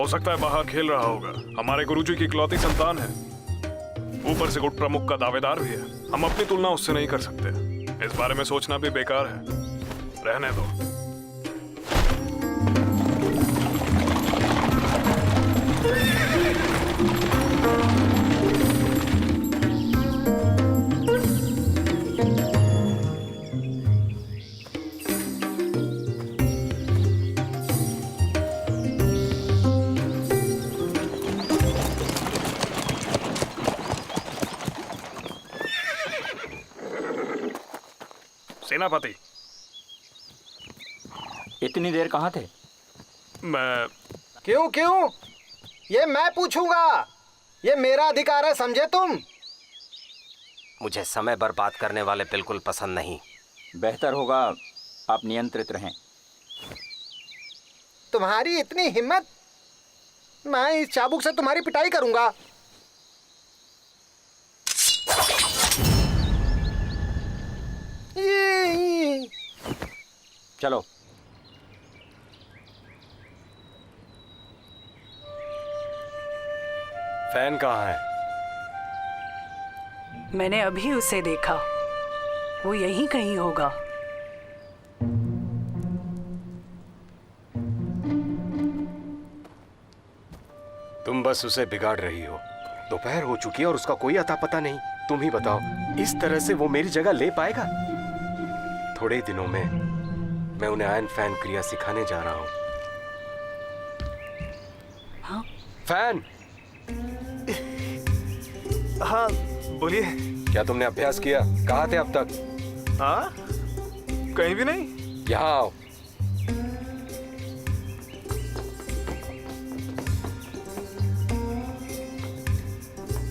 सकता है बाहर खेल रहा होगा। हमारे गुरुजी की इकलौती संतान है, ऊपर से गुट प्रमुख का दावेदार भी है। हम अपनी तुलना उससे नहीं कर सकते। इस बारे में सोचना भी बेकार है, रहने दो। सेनापति, इतनी देर कहाँ थे? मैं क्यों? ये मैं पूछूंगा, ये मेरा अधिकार है, समझे तुम? मुझे समय बर्बाद करने वाले बिल्कुल पसंद नहीं। बेहतर होगा आप नियंत्रित रहें। तुम्हारी इतनी हिम्मत, मैं इस चाबुक से तुम्हारी पिटाई करूंगा। चलो। फैन कहाँ है? मैंने अभी उसे देखा, वो यहीं कहीं होगा। तुम बस उसे बिगाड़ रही हो। दोपहर हो चुकी है और उसका कोई अता पता नहीं। तुम ही बताओ, इस तरह से वो मेरी जगह ले पाएगा? थोड़े ही दिनों में मैं उन्हें आयन फैन क्रिया सिखाने जा रहा हूँ। हाँ? फैन। हाँ बोलिए। क्या तुमने अभ्यास किया? कहाँ थे अब तक? हाँ, कहीं भी नहीं। यहाँ आओ।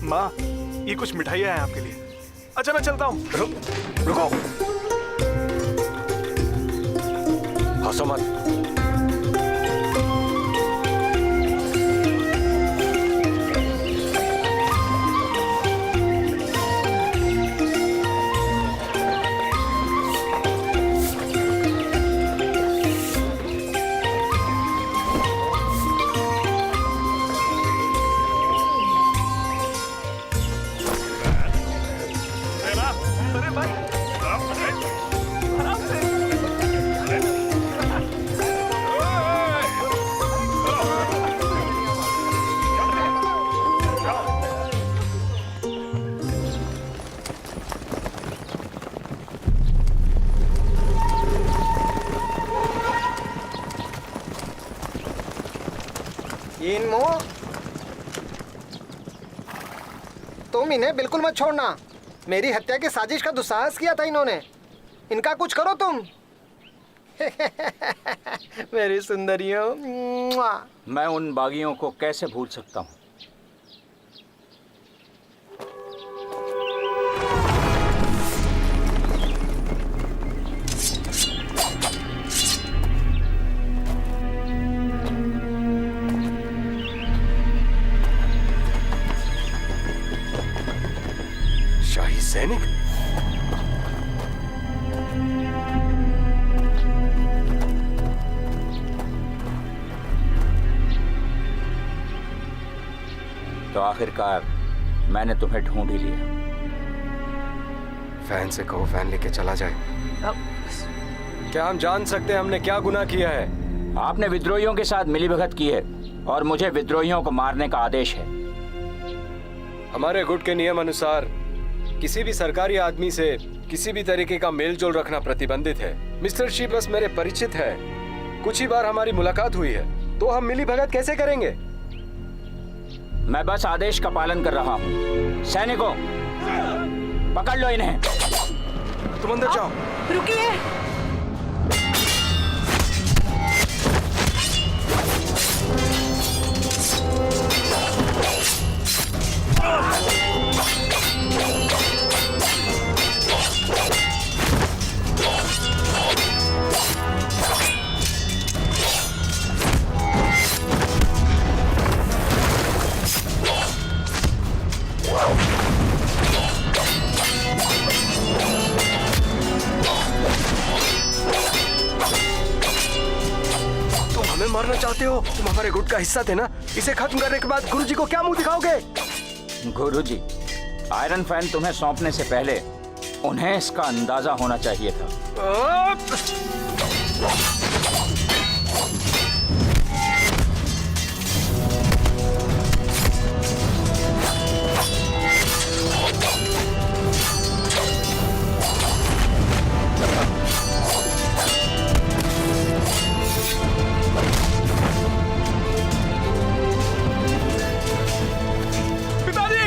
माँ, ये कुछ मिठाइयाँ हैं आपके लिए। अच्छा मैं चलता हूँ। रुको। हंसो मत। अरे भाई, आराम से। इनमो, तुम इन्हें बिल्कुल मत छोड़ना। मेरी हत्या की साजिश का दुस्साहस किया था इन्होंने। इनका कुछ करो तुम। मेरी सुंदरियों। मैं उन बागियों को कैसे भूल सकता हूँ? शाही सैनिक? तो आखिरकार मैंने तुम्हें ढूंढ ही लिया। फैन से कहो फैन लेके चला जाए। क्या हम जान सकते हैं हमने क्या गुनाह किया है? आपने विद्रोहियों के साथ मिलीभगत की है और मुझे विद्रोहियों को मारने का आदेश है। हमारे गुट के नियम अनुसार किसी भी सरकारी आदमी से किसी भी तरीके का मेल जोल रखना प्रतिबंधित है। मिस्टर शी बस मेरे परिचित है, कुछ ही बार हमारी मुलाकात हुई है, तो हम मिलीभगत कैसे करेंगे? मैं बस आदेश का पालन कर रहा हूँ। सैनिकों, पकड़ लो इन्हें। तुम अंदर जाओ। रुकिए। तुम हमारे गुट का हिस्सा थे ना, इसे खत्म करने के बाद गुरुजी को क्या मुंह दिखाओगे? गुरुजी, आयरन फैन तुम्हें सौंपने से पहले उन्हें इसका अंदाजा होना चाहिए था। पिताजी!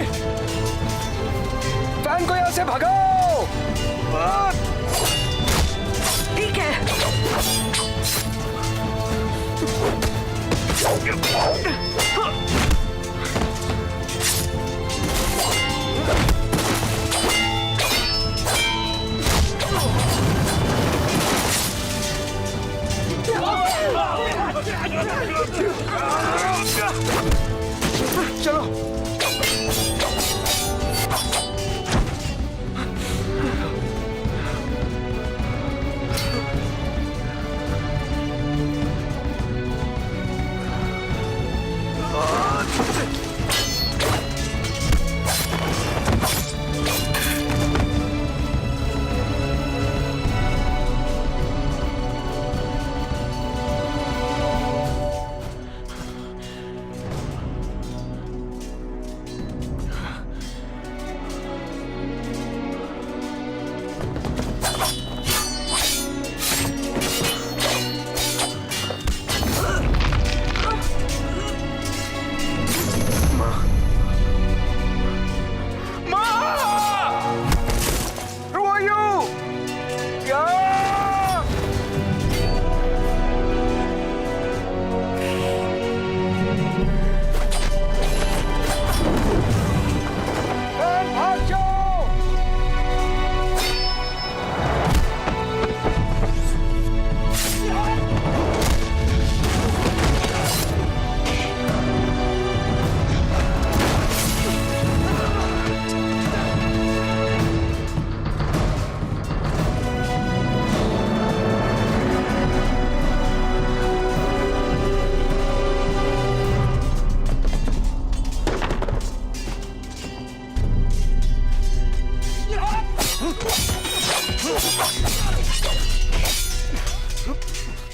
फैन को यहाँ से भगाओ। ठीक है। चलो।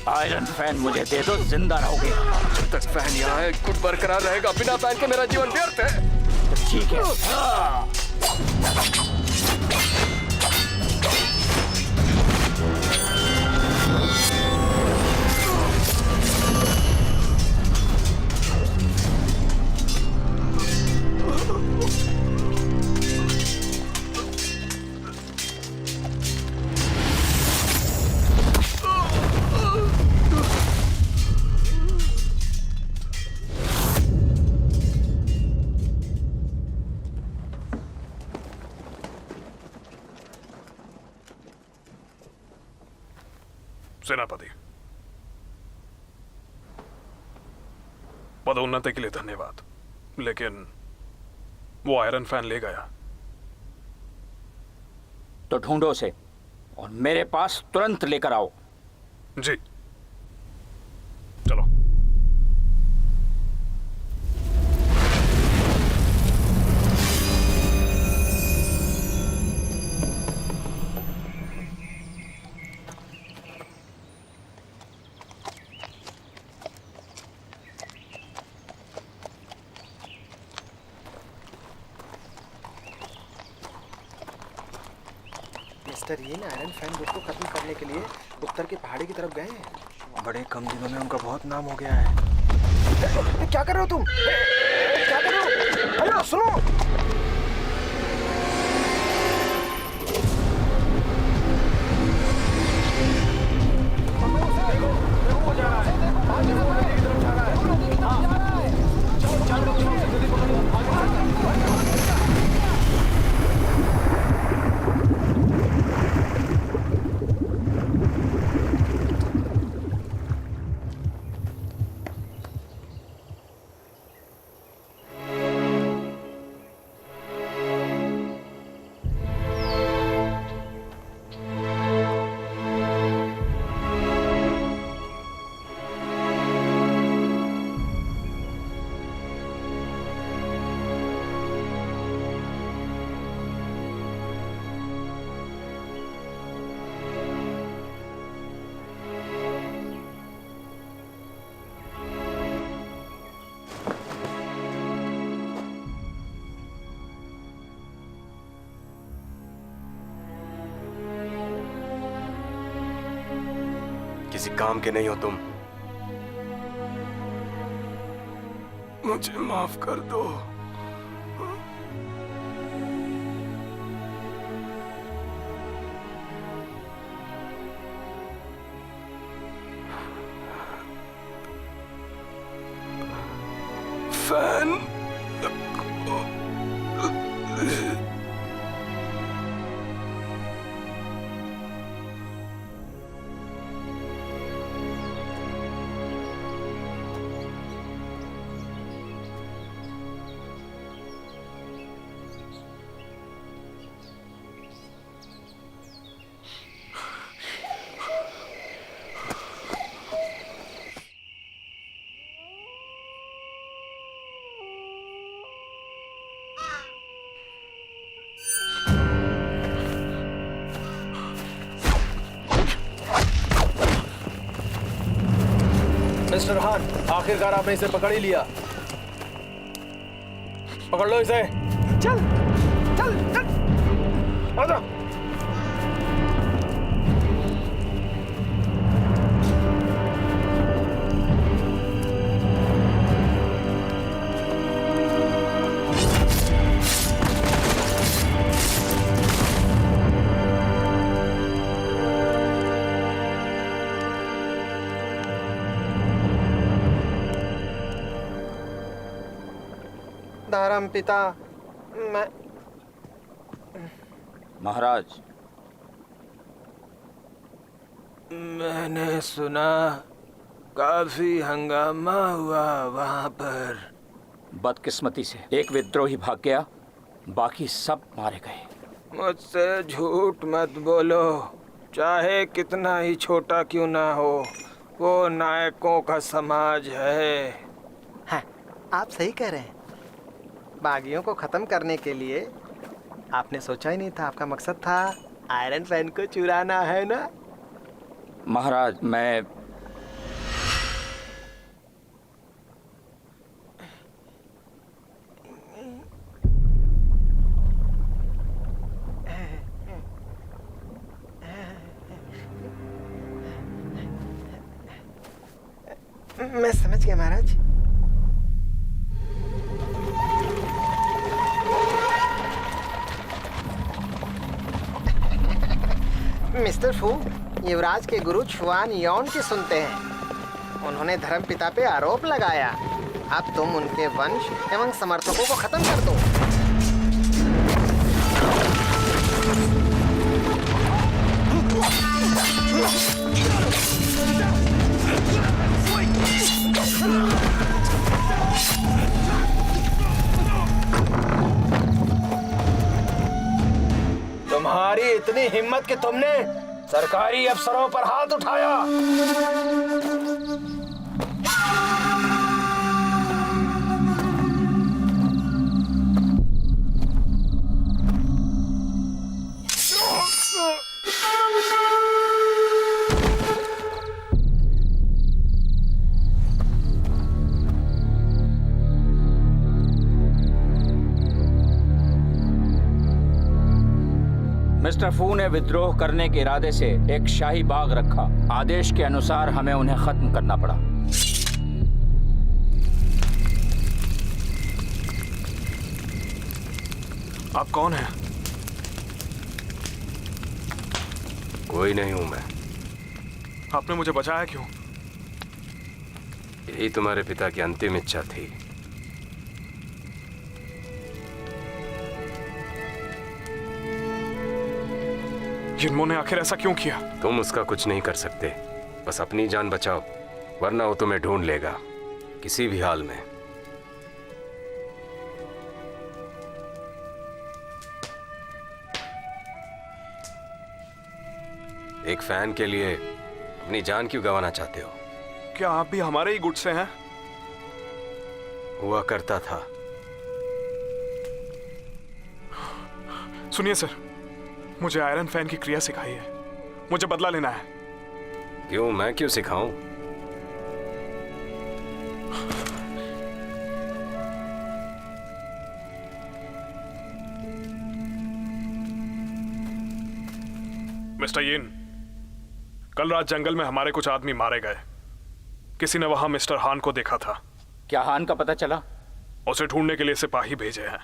आयरन फैन मुझे दे दो, जिंदा रहोगे। जब तक फैन यहाँ है, गुट बरकरार रहेगा। बिना फैन के मेरा जीवन व्यर्थ है। ठीक है। सेनापति, पदोन्नति के लिए धन्यवाद, लेकिन वो आयरन फैन ले गया। तो ढूंढो उसे और मेरे पास तुरंत लेकर आओ। जी, चलो। मिस्टर यीन आयरन फैन गुट को खत्म करने के लिए उत्तर की पहाड़ी की तरफ गए हैं। बड़े कम दिनों में उनका बहुत नाम हो गया है। क्या कर रहे हो तुम? क्या कर रहे हो? हेलो, सुनो। किसी काम के नहीं हो तुम। मुझे माफ कर दो। फैन मिस्टर हान, आखिरकार आपने इसे पकड़ ही लिया। पकड़ लो इसे। चल चल चल आजा। धर्म पिता, महाराज, मैंने सुना काफी हंगामा हुआ वहां पर। बदकिस्मती से एक विद्रोही भाग गया, बाकी सब मारे गए। मुझसे झूठ मत बोलो, चाहे कितना ही छोटा क्यों ना हो, वो नायकों का समाज है। हाँ, आप सही कह रहे हैं। बागियों को खत्म करने के लिए आपने सोचा ही नहीं था, आपका मकसद था आयरन फैन को चुराना, है ना? महाराज, मैं समझ गया महाराज। मिस्टर फू, युवराज के गुरु छुआन यौन की सुनते हैं। उन्होंने धर्म पिता पे आरोप लगाया। अब तुम उनके वंश एवं समर्थकों को खत्म कर दो। तुम्हारी इतनी हिम्मत कि तुमने सरकारी अफसरों पर हाथ उठाया। मिस्टर फू ने विद्रोह करने के इरादे से एक शाही बाग रखा। आदेश के अनुसार हमें उन्हें खत्म करना पड़ा। आप कौन हैं? कोई नहीं हूं मैं। आपने मुझे बचाया क्यों? यही तुम्हारे पिता की अंतिम इच्छा थी। जिन्होंने आखिर ऐसा क्यों किया? तुम उसका कुछ नहीं कर सकते, बस अपनी जान बचाओ, वरना वो तुम्हें ढूंढ लेगा किसी भी हाल में। एक फैन के लिए अपनी जान क्यों गंवाना चाहते हो? क्या आप भी हमारे ही गुट से हैं? हुआ करता था। सुनिए सर, मुझे आयरन फैन की क्रिया सिखाई है, मुझे बदला लेना है। क्यों? मैं क्यों सिखाऊं? मिस्टर यिन, कल रात जंगल में हमारे कुछ आदमी मारे गए। किसी ने वहां मिस्टर हान को देखा था। क्या हान का पता चला? उसे ढूंढने के लिए सिपाही भेजे हैं।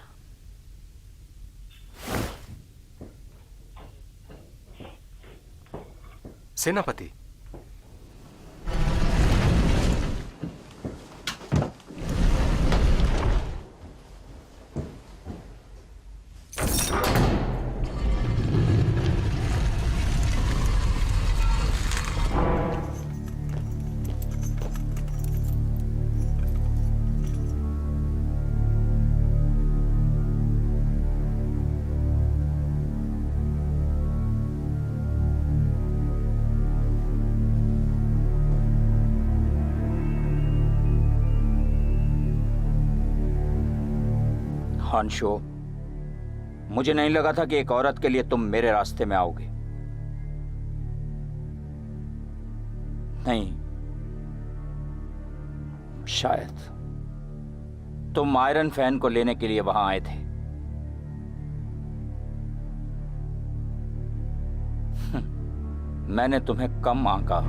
सेनापति, हान शो, मुझे नहीं लगा था कि एक औरत के लिए तुम मेरे रास्ते में आओगे। नहीं, शायद तुम आयरन फैन को लेने के लिए वहां आए थे। मैंने तुम्हें कम आंका।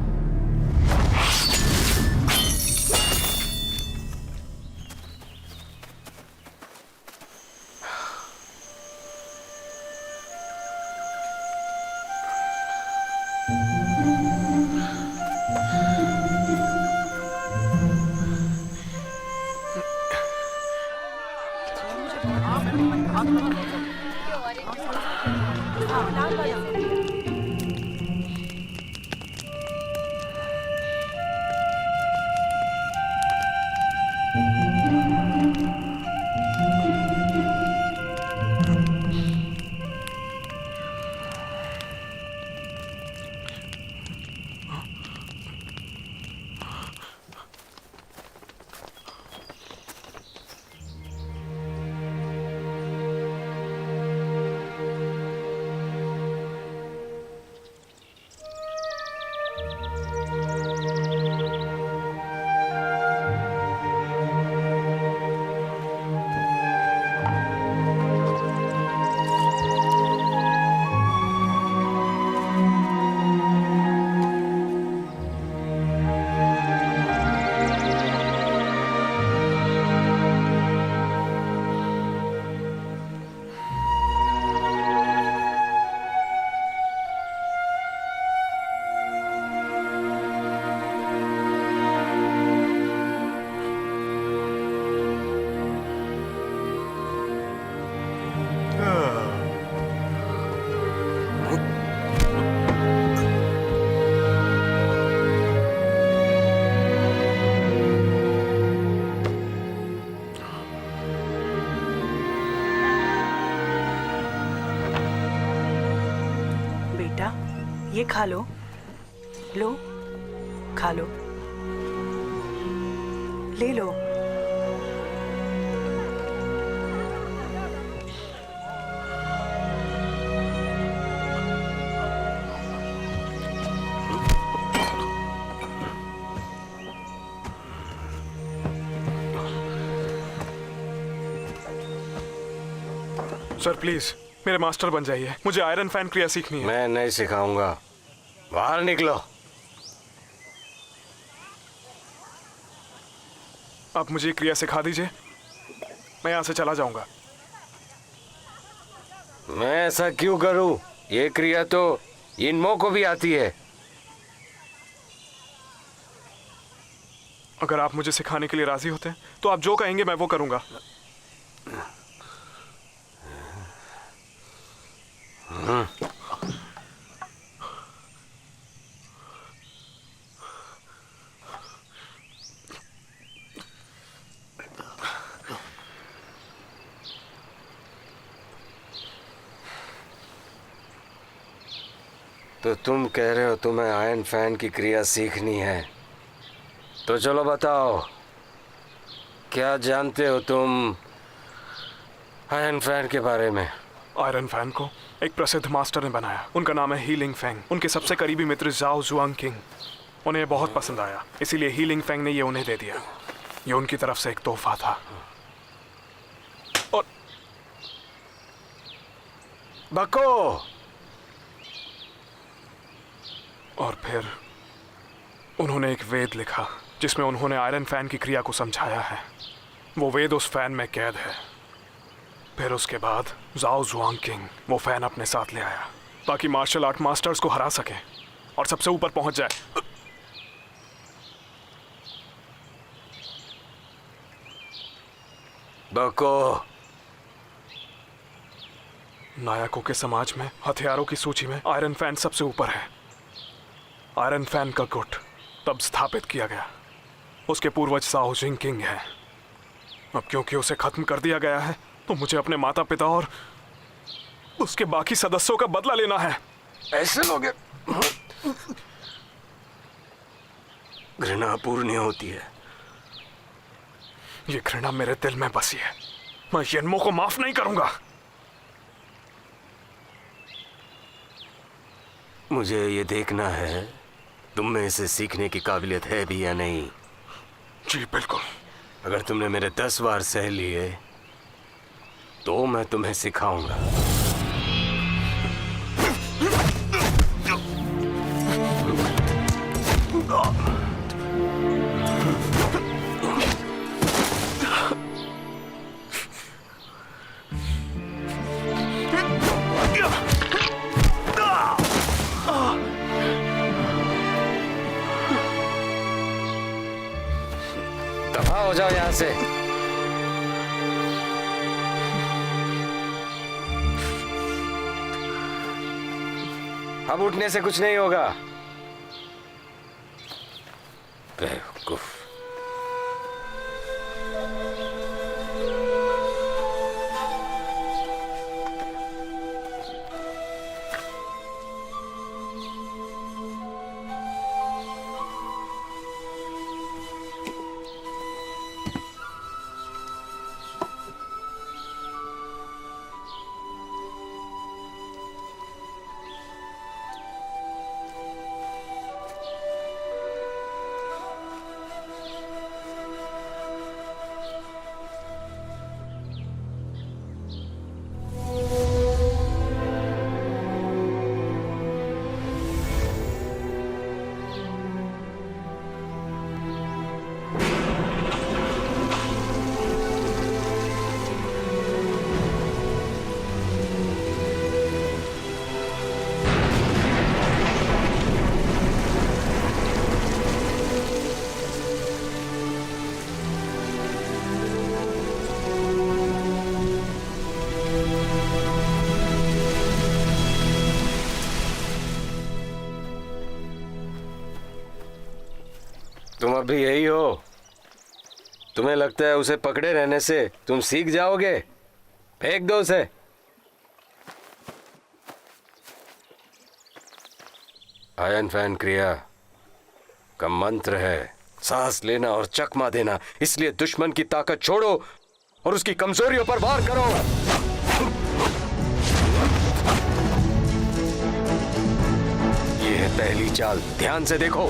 ये खा लो, लो, खा लो, ले लो। सर प्लीज मेरे मास्टर बन जाइए, मुझे आयरन फैन क्रिया सीखनी है। मैं नहीं सिखाऊंगा, बाहर निकलो। आप मुझे क्रिया सिखा दीजिए, मैं यहाँ से चला जाऊंगा। मैं ऐसा क्यों करूं? ये क्रिया तो इनमो को भी आती है। अगर आप मुझे सिखाने के लिए राजी होते हैं तो आप जो कहेंगे मैं वो करूंगा। तो तुम कह रहे हो तुम्हें आयरन फैन की क्रिया सीखनी है, तो चलो बताओ, क्या जानते हो तुम आयरन फैन के बारे में? आयरन फैन को एक प्रसिद्ध मास्टर ने बनाया, उनका नाम है हीलिंग फेंग। उनके सबसे करीबी मित्र जाओ जुआंग किंग, उन्हें बहुत पसंद आया, इसीलिए हीलिंग फेंग ने ये उन्हें दे दिया। ये उनकी तरफ से एक तोहफा था। और बको, और फिर उन्होंने एक वेद लिखा जिसमें उन्होंने आयरन फैन की क्रिया को समझाया है। वो वेद उस फैन में कैद है। फिर उसके बाद जाओ जुआंग किंग वो फैन अपने साथ ले आया ताकि मार्शल आर्ट मास्टर्स को हरा सके और सबसे ऊपर पहुंच जाए। बको। नायकों के समाज में हथियारों की सूची में आयरन फैन सबसे ऊपर है। आयरन फैन का गुट तब स्थापित किया गया। उसके पूर्वज जाओ जिंग किंग है। अब क्योंकि उसे खत्म कर दिया गया है तो मुझे अपने माता पिता और उसके बाकी सदस्यों का बदला लेना है। ऐसे लोग घृणा पूर्ण होती है। ये घृणा मेरे दिल में बसी है। मैं यिन्मो को माफ नहीं करूंगा। मुझे ये देखना है तुम में इसे सीखने की काबिलियत है भी या नहीं। जी बिल्कुल। अगर तुमने मेरे 10 वार सह लिए तो मैं तुम्हें सिखाऊंगा। दफा हो जाओ यहां से। अब उठने से कुछ नहीं होगा। बेवकूफ। तुम अभी यही हो। तुम्हें लगता है उसे पकड़े रहने से तुम सीख जाओगे? फेंक दो उसे। आयरन फैन क्रिया का मंत्र है सांस लेना और चकमा देना। इसलिए दुश्मन की ताकत छोड़ो और उसकी कमजोरियों पर वार करो। ये है पहली चाल, ध्यान से देखो।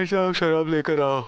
जाओ शराब लेकर आओ।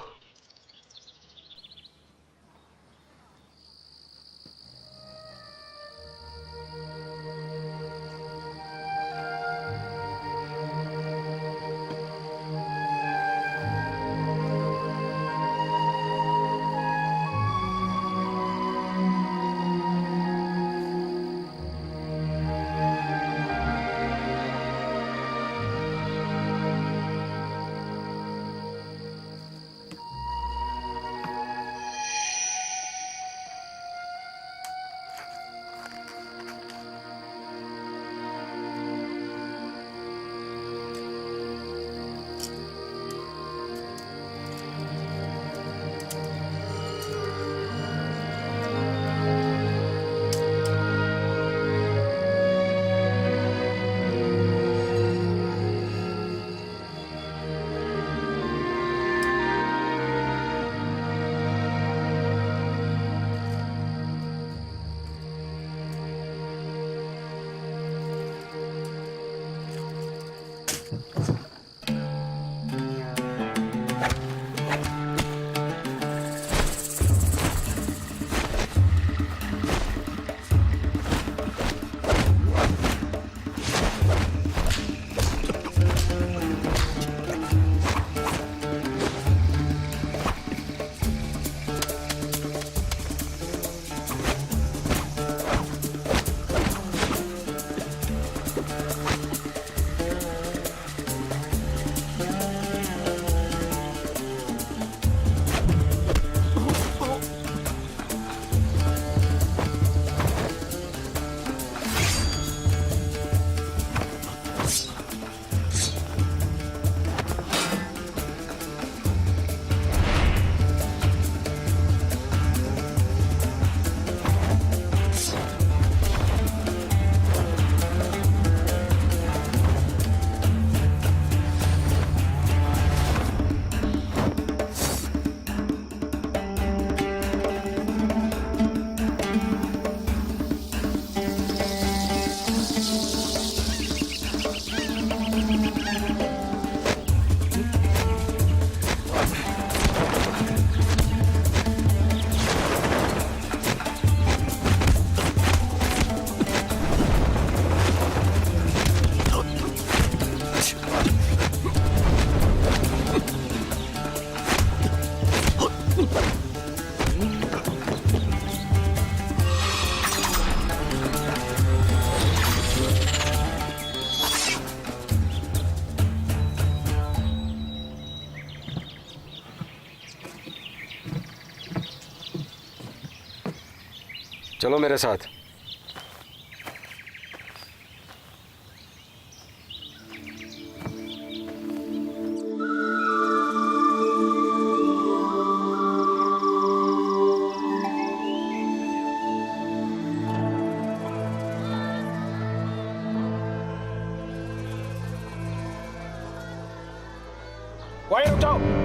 चलो मेरे साथ।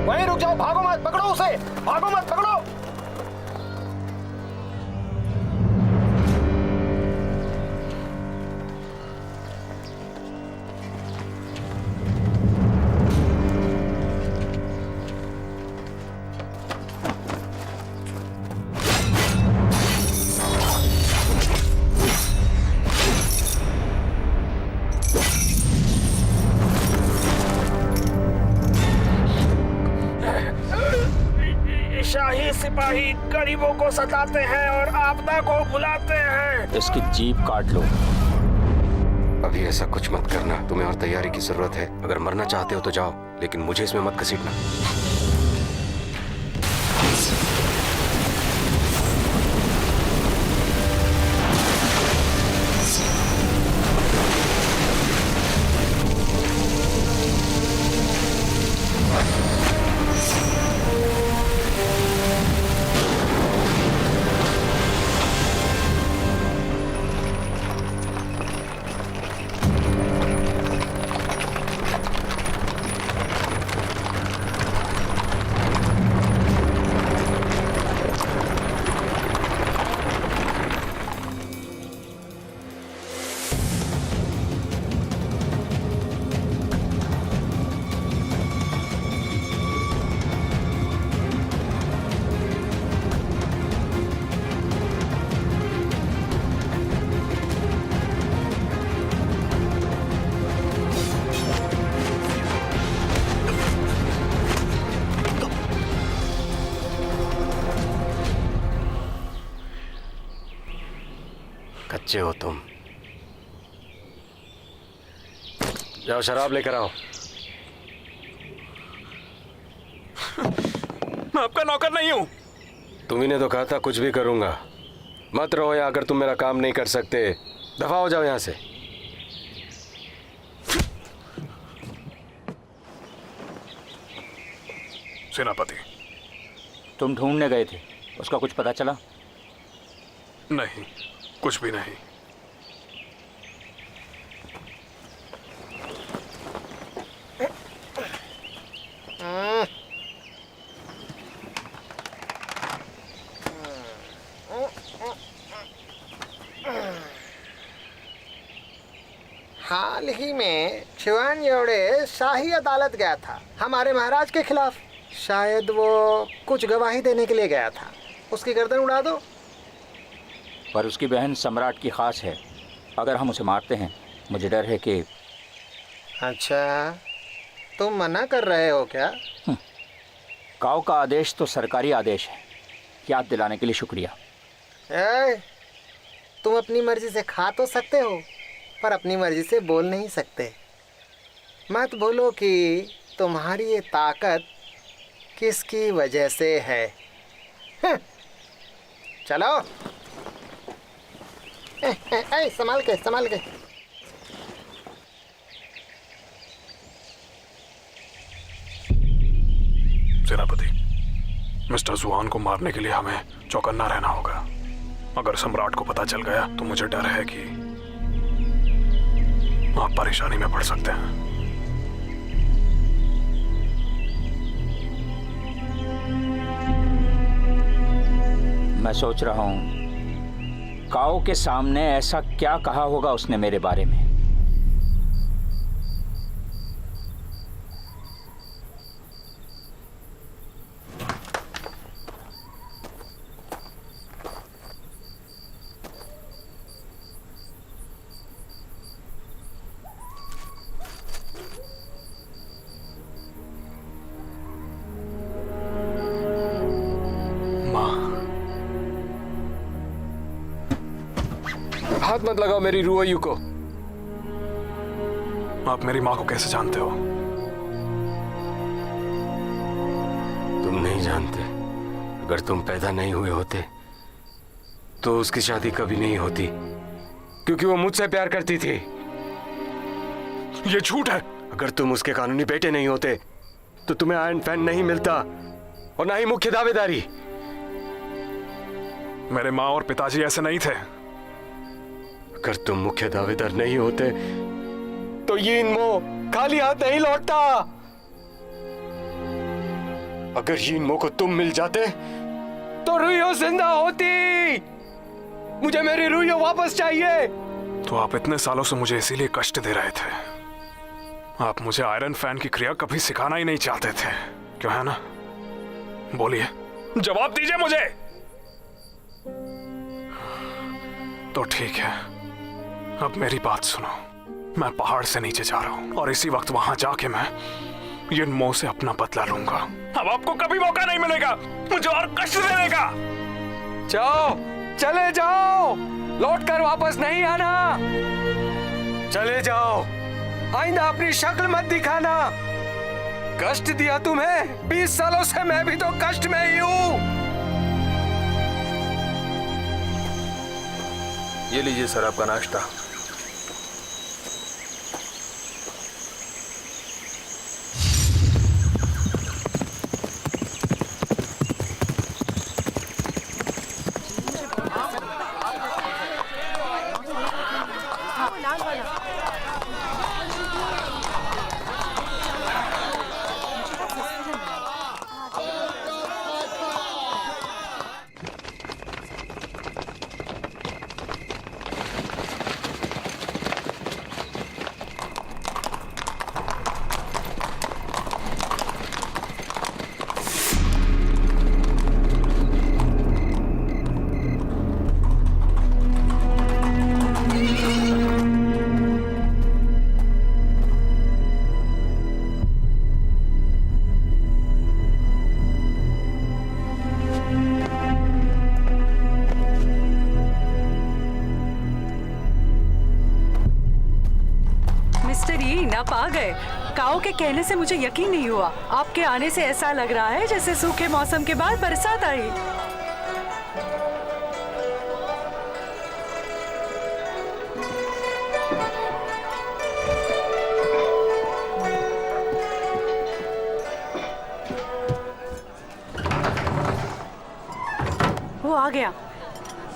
वहीं रुक जाओ, भागो मत, पकड़ो उसे, भागो मत, पकड़ो। शाही सिपाही गरीबों को सताते हैं और आपदा को भुलाते हैं। इसकी जीभ काट लो। अभी ऐसा कुछ मत करना, तुम्हें और तैयारी की जरूरत है। अगर मरना चाहते हो तो जाओ, लेकिन मुझे इसमें मत घसीटना। कच्चे हो तुम। जाओ शराब लेकर आओ। मैं आपका नौकर नहीं हूं। तुम्ही ने तो कहा था कुछ भी करूंगा। मत रहो यहाँ, अगर तुम मेरा काम नहीं कर सकते। दफा हो जाओ यहाँ से। सेनापति, तुम ढूंढने गए थे, उसका कुछ पता चला? नहीं, कुछ भी नहीं। हाल ही में शिवान योड़े शाही अदालत गया था हमारे महाराज के खिलाफ। शायद वो कुछ गवाही देने के लिए गया था। उसकी गर्दन उड़ा दो। पर उसकी बहन सम्राट की खास है। अगर हम उसे मारते हैं, मुझे डर है कि। अच्छा, तुम मना कर रहे हो क्या? काऊ का आदेश तो सरकारी आदेश है। याद दिलाने के लिए शुक्रिया। तुम अपनी मर्जी से खा तो सकते हो, पर अपनी मर्जी से बोल नहीं सकते। मत बोलो कि तुम्हारी ये ताकत किसकी वजह से है। चलो, संभाल के, संभाल के। सेनापति, मिस्टर जुआन को मारने के लिए हमें चौकन्ना रहना होगा। अगर सम्राट को पता चल गया तो मुझे डर है कि आप परेशानी में पड़ सकते हैं। मैं सोच रहा हूं काऊ के सामने ऐसा क्या कहा होगा उसने मेरे बारे में। हाथ मत लगाओ मेरी रुओयू को। आप मेरी माँ को कैसे जानते हो? तुम नहीं जानते। अगर तुम पैदा नहीं हुए होते तो उसकी शादी कभी नहीं होती, क्योंकि वो मुझसे प्यार करती थी। ये झूठ है। अगर तुम उसके कानूनी बेटे नहीं होते तो तुम्हें आयरन फैन नहीं मिलता और ना ही मुख्य दावेदारी। मेरे माँ और पिताजी ऐसे नहीं थे। अगर तुम मुख्य दावेदार नहीं होते तो यिनमो खाली हाथ नहीं लौटता। अगर यिनमो को तुम मिल जाते तो रुइयो जिंदा होती। मुझे मेरी रुइयो वापस चाहिए। तो आप इतने सालों से मुझे इसीलिए कष्ट दे रहे थे। आप मुझे आयरन फैन की क्रिया कभी सिखाना ही नहीं चाहते थे, क्यों है ना? बोलिए, जवाब दीजिए मुझे। तो ठीक है, अब मेरी बात सुनो। मैं पहाड़ से नीचे जा रहा हूं और इसी वक्त वहां जाके मैं यिनमो से अपना बदला लूंगा। अब आपको कभी मौका नहीं मिलेगा मुझे और कष्ट देने का। जाओ, चले जाओ, लौटकर वापस नहीं आना। चले जाओ, आइंदा अपनी शक्ल मत दिखाना। कष्ट दिया तुम्हें। 20 सालों से मैं भी तो कष्ट में ही हूं। ये लीजिए सर आपका नाश्ता। आप आ गए। काओ के कहने से मुझे यकीन नहीं हुआ। आपके आने से ऐसा लग रहा है जैसे सूखे मौसम के बाद बरसात आई। वो आ गया।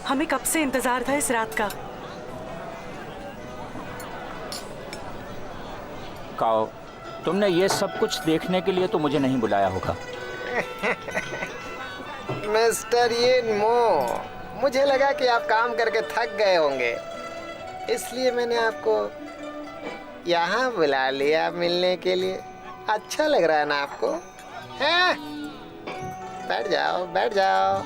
हमें कब से इंतजार था इस रात का। काओ, तुमने ये सब कुछ देखने के लिए तो मुझे नहीं बुलाया होगा। मिस्टर यिनमो, मुझे लगा कि आप काम करके थक गए होंगे, इसलिए मैंने आपको यहाँ बुला लिया मिलने के लिए। अच्छा लग रहा है ना आपको? हैं? बैठ जाओ, बैठ जाओ।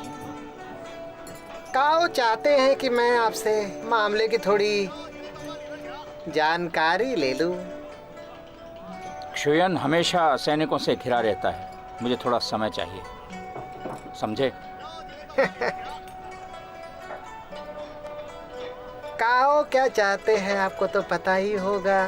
काओ चाहते हैं कि मैं आपसे मामले की थोड़ी जानकारी ले लूं। क्षुयन हमेशा सैनिकों से घिरा रहता है। मुझे थोड़ा समय चाहिए, समझे? काओ क्या चाहते हैं आपको तो पता ही होगा।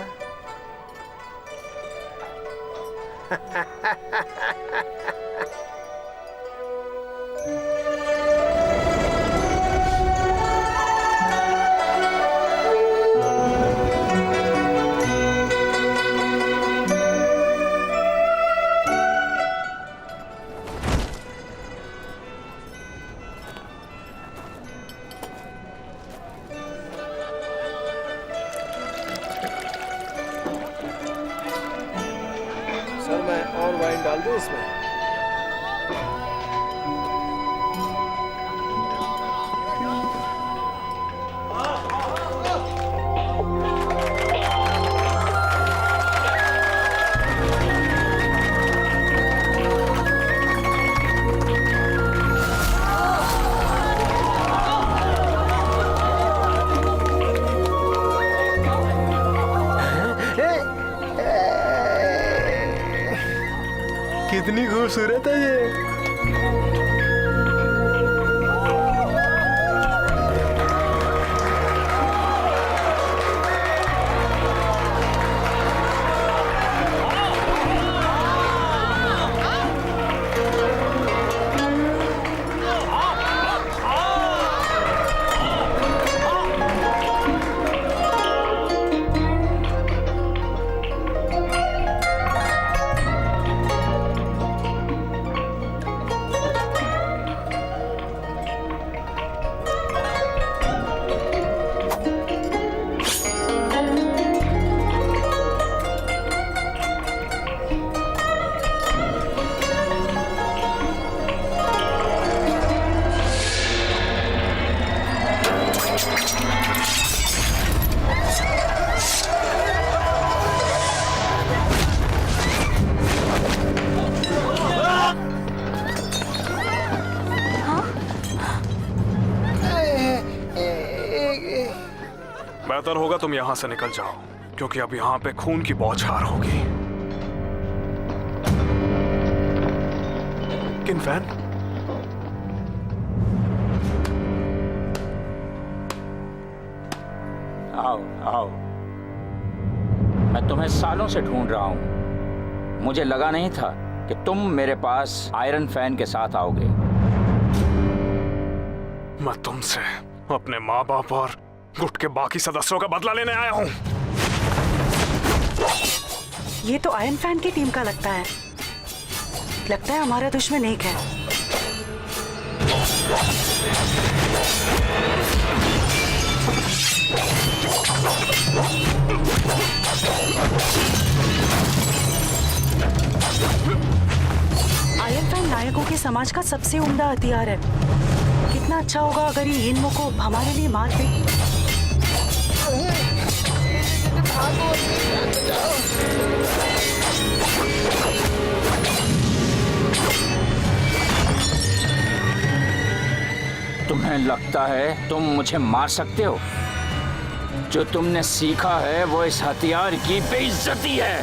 सर मैं और वाइन डाल दूं इसमें? कितनी खूबसूरत है ये। बेहतर होगा तुम यहाँ से निकल जाओ, क्योंकि अब यहाँ पे खून की बौछार होगी। किन फैन? आओ आओ, मैं तुम्हें सालों से ढूंढ रहा हूं। मुझे लगा नहीं था कि तुम मेरे पास आयरन फैन के साथ आओगे। मैं तुमसे अपने माँ बाप और गुट के बाकी सदस्यों का बदला लेने आया हूँ। ये तो आयरन फैन की टीम का लगता है हमारा दुश्मन एक है। आयरन फैन नायकों के समाज का सबसे उम्दा हथियार है। कितना अच्छा होगा अगर ये इनको को हमारे लिए मार दे। तुम्हें लगता है तुम मुझे मार सकते हो? जो तुमने सीखा है वो इस हथियार की बेइज्जती है।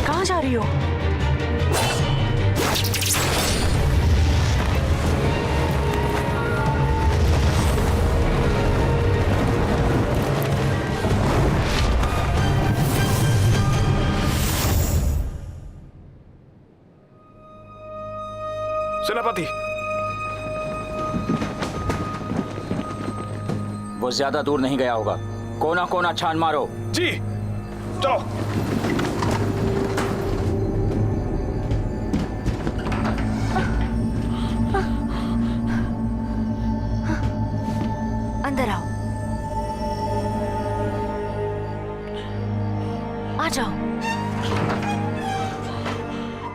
कहाँ जा रही हो? सेनापति, वो ज्यादा दूर नहीं गया होगा। कोना कोना छान मारो। जी चलो। अंदर आओ, आ जाओ।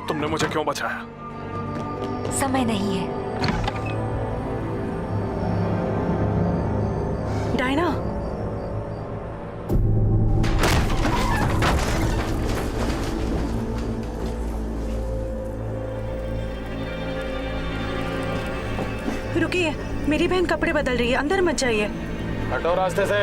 तुमने मुझे क्यों बचाया? समय नहीं है। डायना, रुकिए, मेरी बहन कपड़े बदल रही है, अंदर मत जाइए। हटो रास्ते से।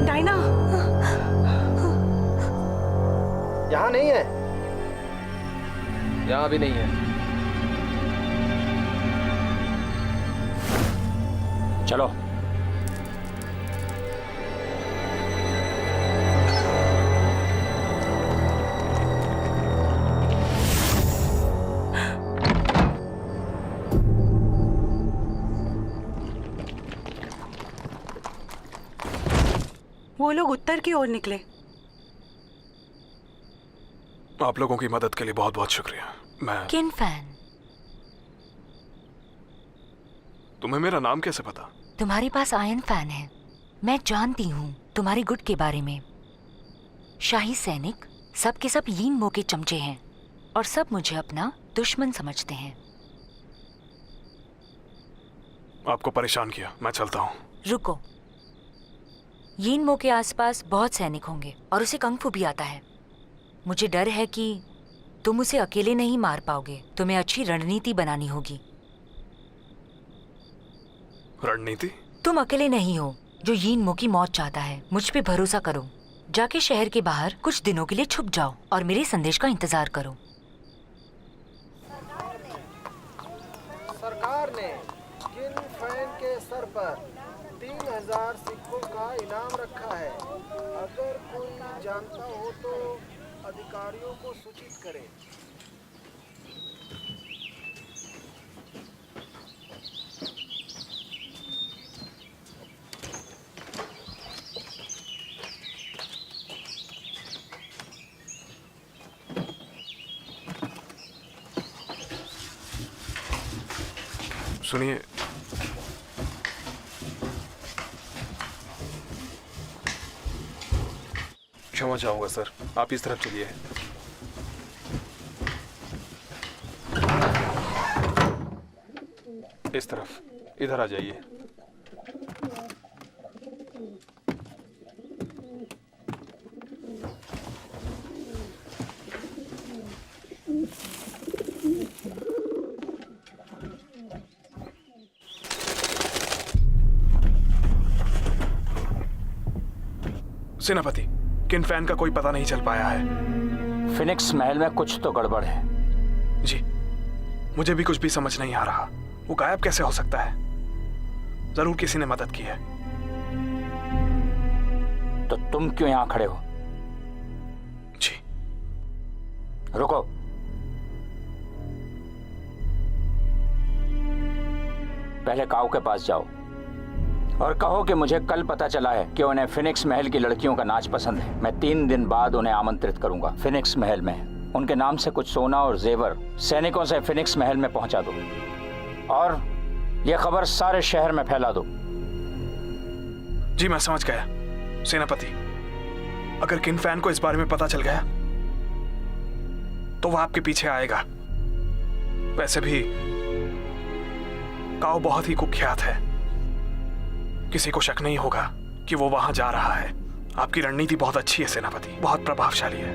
डायना, यहाँ नहीं है। यहाँ भी नहीं है। चलो। वो लोग उत्तर की ओर निकले। आप लोगों की मदद के लिए बहुत बहुत शुक्रिया। मैं किन फैन, तुम्हें मेरा नाम कैसे पता? तुम्हारे पास आयरन फैन है। मैं जानती हूँ तुम्हारे गुट के बारे में। शाही सैनिक सब के सब यीन मो के चमचे हैं और सब मुझे अपना दुश्मन समझते हैं। आपको परेशान किया, मैं चलता हूँ। रुको, यीन मो के आसपास बहुत सैनिक होंगे और उसे कंग-फू भी आता है। मुझे डर है कि तुम उसे अकेले नहीं मार पाओगे। तुम्हें अच्छी रणनीति बनानी होगी। रणनीति? तुम अकेले नहीं हो जो यीन मो की मौत चाहता है। मुझ पे भरोसा करो। जाके शहर के बाहर कुछ दिनों के लिए छुप जाओ और मेरे संदेश का इंतजार करो। सरकार ने किन फैन के सर पर 3000 सिक्कों का इनाम रखा है। अगर कोई जानता हो तो अधिकारियों को सूचित करे। सुनिए, क्षमा चाहूंगा सर, आप इस तरफ चलिए। इस तरफ, इधर आ जाइए। सेनापति, किन फैन का कोई पता नहीं चल पाया है। फिनिक्स महल में कुछ तो गड़बड़ है। जी, मुझे भी कुछ भी समझ नहीं आ रहा। वो गायब कैसे हो सकता है? जरूर किसी ने मदद की है। तो तुम क्यों यहां खड़े हो? जी। रुको। पहले काऊ के पास जाओ और कहो कि मुझे कल पता चला है कि उन्हें फिनिक्स महल की लड़कियों का नाच पसंद है। मैं 3 दिन बाद उन्हें आमंत्रित करूंगा फिनिक्स महल में। उनके नाम से कुछ सोना और जेवर सैनिकों से फिनिक्स महल में पहुंचा दो और यह खबर सारे शहर में फैला दो। जी, मैं समझ गया सेनापति। अगर किन फैन को इस बारे में पता चल गया तो वह आपके पीछे आएगा। वैसे भी काओ बहुत ही कुख्यात है। किसी को शक नहीं होगा कि वो वहां जा रहा है। आपकी रणनीति बहुत अच्छी है सेनापति, बहुत प्रभावशाली है।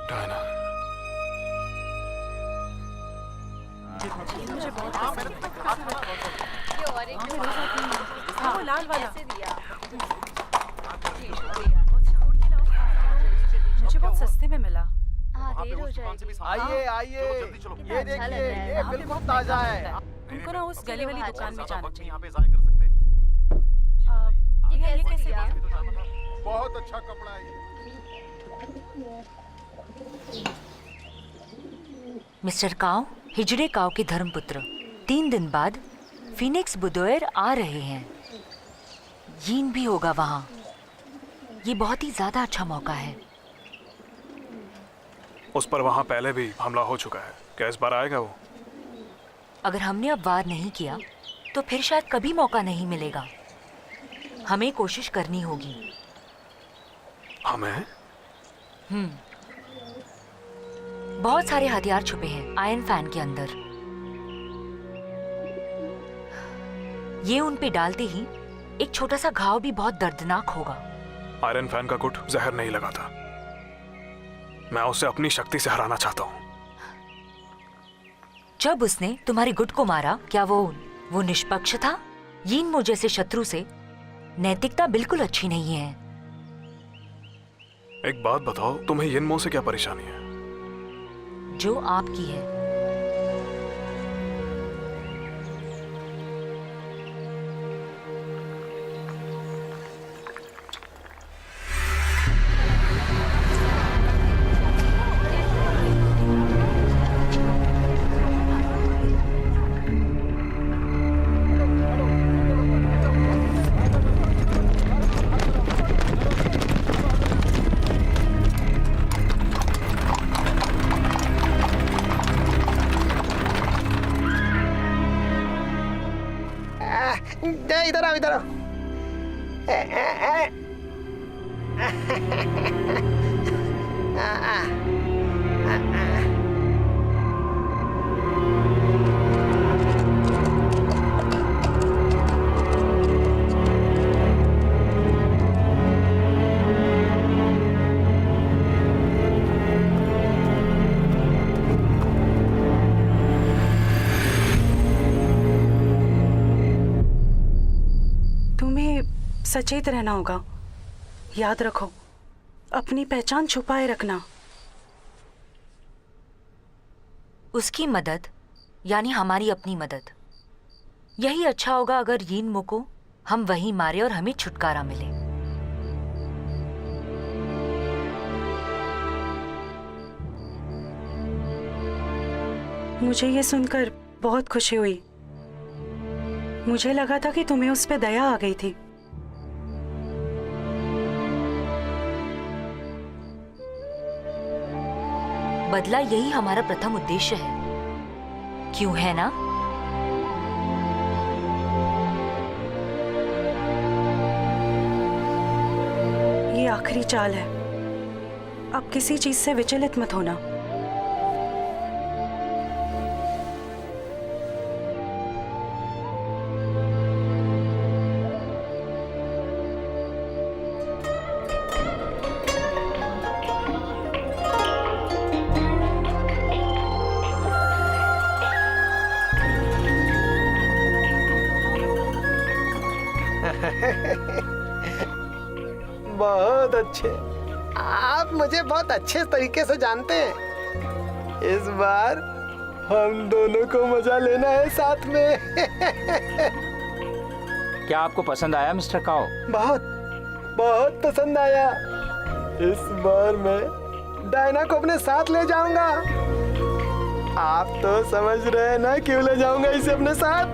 डायना, वो लाल वाला मुझे बहुत सस्ते में मिला। आइए आइए, ये देखिए, ये बिल्कुल ताजा है। उनको ना उस गली वाली दुकान में जाना चाहिए। यहाँ पे जाया कर सकते हैं। ये कैसे दिया? बहुत अच्छा कपड़ा है ये। मिस्टर काओ, हिजड़े काओ के धर्मपुत्र 3 दिन बाद फिनिक्स बुदोएर आ रहे हैं। यीन भी होगा वहां। ये बहुत ही ज्यादा अच्छा मौका है। उस पर वहां पहले भी हमला हो चुका है। क्या इस बार आएगा वो? अगर हमने अब वार नहीं किया तो फिर शायद कभी मौका नहीं मिलेगा। हमें कोशिश करनी होगी। हमें? बहुत सारे हथियार छुपे हैं आयरन फैन के अंदर। ये उन पे डालते ही एक छोटा सा घाव भी बहुत दर्दनाक होगा। आयरन फैन का गुट जहर नहीं लगाता। मैं उसे अपनी शक्ति से हराना चाहता हूँ। जब उसने तुम्हारे गुट को मारा, क्या वो निष्पक्ष था? यीनमो जैसे शत्रु से नैतिकता बिल्कुल अच्छी नहीं है। एक बात बताओ, तुम्हें यिनमो से क्या परेशानी है? जो आपकी है। इधर आओ, इधर आओ। सचेत रहना होगा। याद रखो, अपनी पहचान छुपाए रखना। उसकी मदद यानी हमारी अपनी मदद। यही अच्छा होगा अगर यीन मो को हम वहीं मारे और हमें छुटकारा मिले। मुझे ये सुनकर बहुत खुशी हुई। मुझे लगा था कि तुम्हें उस पे दया आ गई थी। बदला यही हमारा प्रथम उद्देश्य है, क्यों है ना? ये आखिरी चाल है। अब किसी चीज से विचलित मत होना। बहुत अच्छे, आप मुझे बहुत अच्छे तरीके से जानते हैं। इस बार हम दोनों को मजा लेना है साथ में। क्या आपको पसंद आया मिस्टर काओ? बहुत बहुत पसंद आया। इस बार मैं डायना को अपने साथ ले जाऊंगा। आप तो समझ रहे हैं ना क्यों ले जाऊंगा इसे अपने साथ।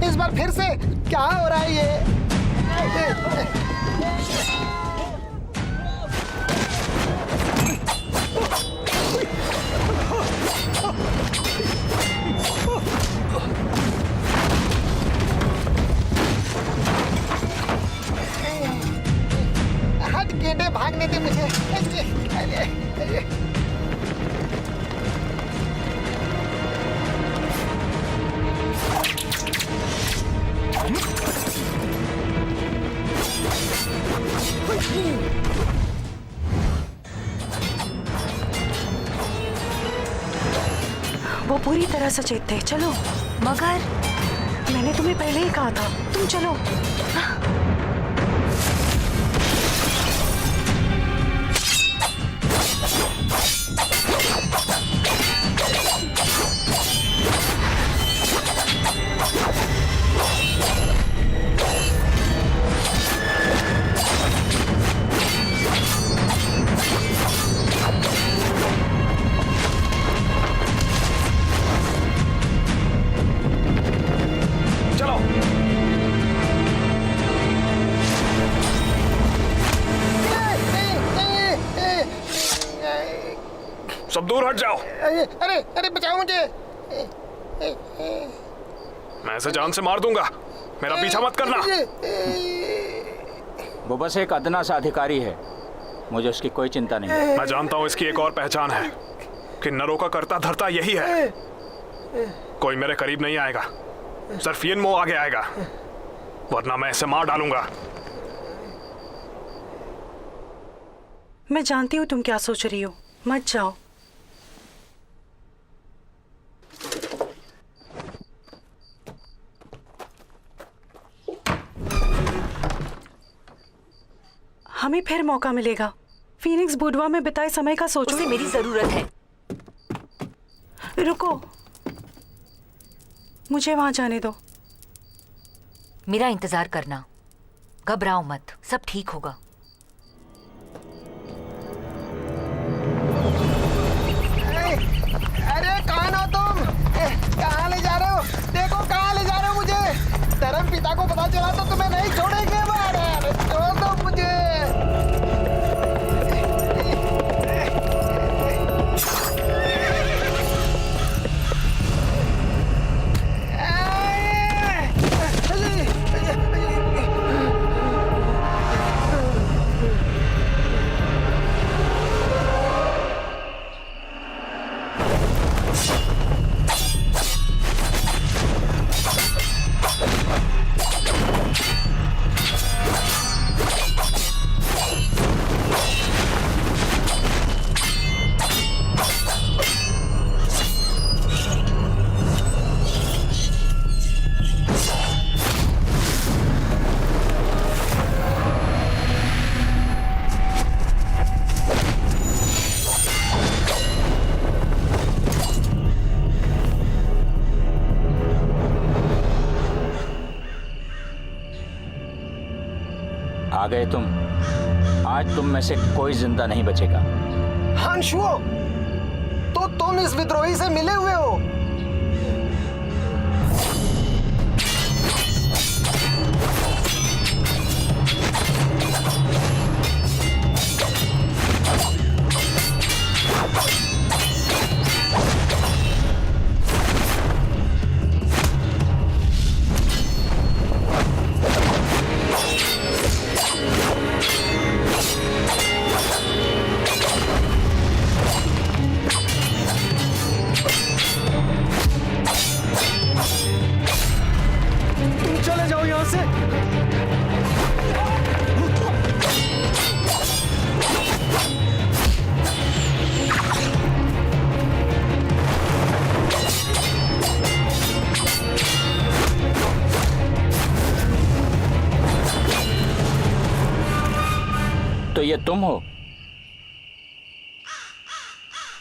इस बार फिर से क्या हो रहा है ये? हट गेंडे, भागने दे मुझे। वो पूरी तरह सचेत थे। चलो। मगर मैंने तुम्हें पहले ही कहा था, तुम चलो। सब दूर हट जाओ। अरे अरे बचाओ मुझे। मैं इसे जान से मार दूंगा। मेरा पीछा मत करना। वो बस एक अदना सा अधिकारी है, मुझे उसकी कोई चिंता नहीं। मैं जानता हूँ इसकी एक और पहचान है कि नरों का करता धरता यही है। कोई मेरे करीब नहीं आएगा, सिर्फ यीन मो आगे आएगा, वरना मैं इसे मार डालूंगा। मैं जानती हूँ तुम क्या सोच रही हो, मत जाओ। हमें फिर मौका मिलेगा। फीनिक्स बुडवा में बिताए समय का सोचो। उसे मेरी जरूरत है। रुको, मुझे वहां जाने दो। मेरा इंतजार करना, घबराओ मत, सब ठीक होगा। अरे कौन हो तुम? कहाँ ले जा रहे हो? देखो कहाँ ले जा रहे हो मुझे। धर्म पिता को पता चला तो तुम्हें नहीं छोड़ेंगे। अरे छोड़ दो मुझे। गए तुम। आज तुम में से कोई जिंदा नहीं बचेगा। हांशुओ, तो तुम इस विद्रोही से मिले हुए हो? चले जाओ यहाँ से। तो ये तुम हो?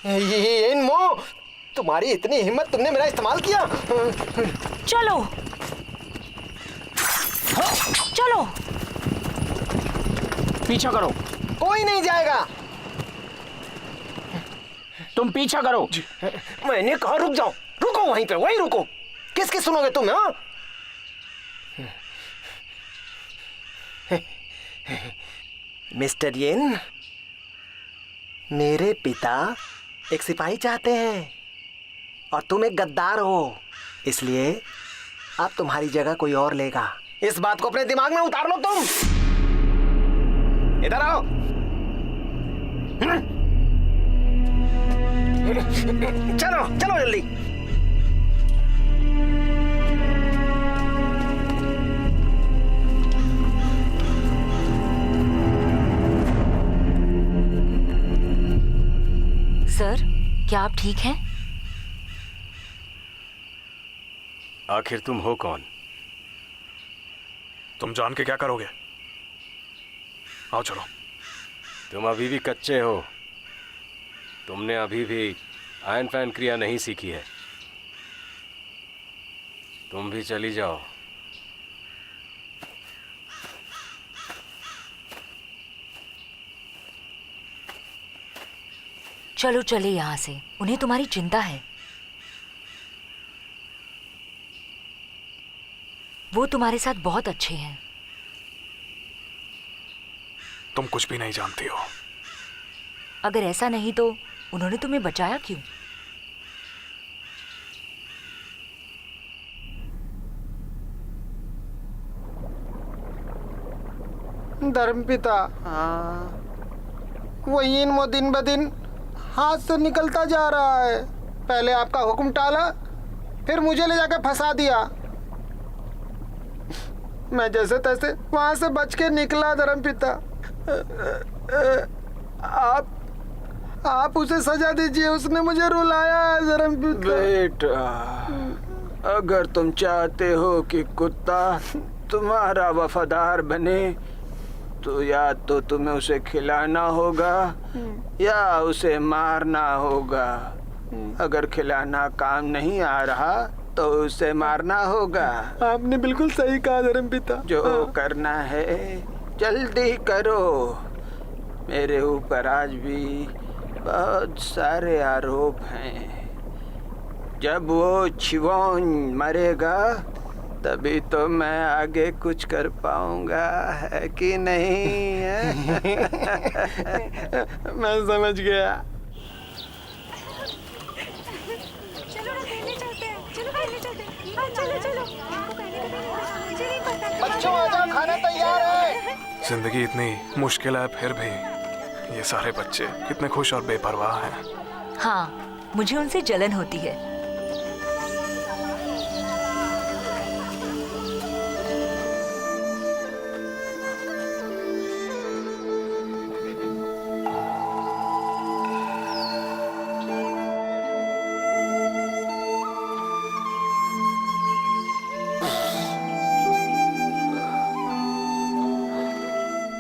ये मो, तुम्हारी इतनी हिम्मत, तुमने मेरा इस्तेमाल किया? चलो चलो। पीछा करो। कोई नहीं जाएगा। तुम पीछा करो। मैंने कहा रुक जाओ। रुको वहीं पे, वहीं रुको। किसकी सुनोगे तुम? हाँ, मिस्टर येन, मेरे पिता एक सिपाही चाहते हैं और तुम एक गद्दार हो, इसलिए अब तुम्हारी जगह कोई और लेगा। इस बात को अपने दिमाग में उतार लो। तुम इधर आओ। चलो चलो जल्दी। सर, क्या आप ठीक हैं? आखिर तुम हो कौन? तुम जान के क्या करोगे? आओ चलो। तुम अभी भी कच्चे हो। तुमने अभी भी आयन फैन क्रिया नहीं सीखी है। तुम भी चली जाओ। चलो चले यहाँ से, उन्हें तुम्हारी चिंता है। वो तुम्हारे साथ बहुत अच्छे हैं। तुम कुछ भी नहीं जानती हो। अगर ऐसा नहीं तो उन्होंने तुम्हें बचाया क्यों? धर्मपिता, वो इन दिन ब दिन हाथ से निकलता जा रहा है। पहले आपका हुक्म टाला, फिर मुझे ले जाकर फंसा दिया। मैं जैसे तैसे वहां से बच के निकला। धर्मपिता, आप उसे सजा दीजिए, उसने मुझे रुलाया है। धर्मपिता बेटा, अगर तुम चाहते हो कि कुत्ता तुम्हारा वफादार बने तो या तो तुम्हें उसे खिलाना होगा या उसे मारना होगा। अगर खिलाना काम नहीं आ रहा तो उसे मारना होगा। आपने बिल्कुल सही कहा धर्मपिता। जो करना है जल्दी करो। मेरे ऊपर आज भी बहुत सारे आरोप हैं। जब वो छिवोन मरेगा तभी तो मैं आगे कुछ कर पाऊंगा, है कि नहीं है? मैं समझ गया। चलो ना खेलने चलते हैं। चलो खेलने चलते हैं। हाँ चलो चलो। आपको पहले कभी नहीं देखा, मुझे नहीं पता। बच्चों आ जाओ, खाना तैयार है। जिंदगी इतनी मुश्किल है, फिर भी ये सारे बच्चे कितने खुश और बेपरवाह हैं। हाँ, मुझे उनसे जलन होती है।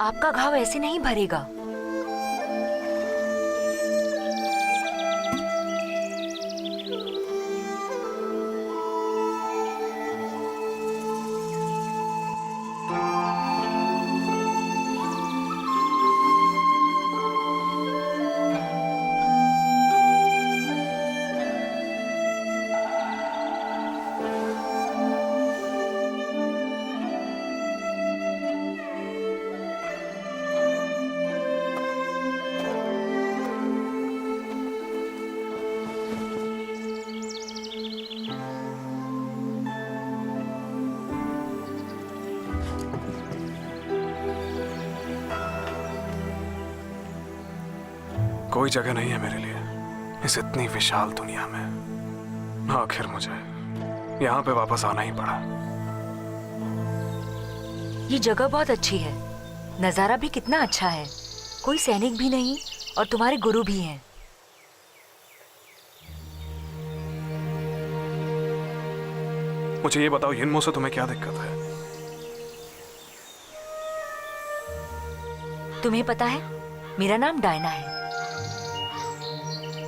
आपका घाव ऐसे नहीं भरेगा। कोई जगह नहीं है मेरे लिए इस इतनी विशाल दुनिया में। आखिर मुझे यहाँ पे वापस आना ही पड़ा। ये जगह बहुत अच्छी है, नजारा भी कितना अच्छा है। कोई सैनिक भी नहीं और तुम्हारे गुरु भी हैं। मुझे ये बताओ, यिनमो से तुम्हें क्या दिक्कत है? तुम्हें पता है, मेरा नाम डायना है।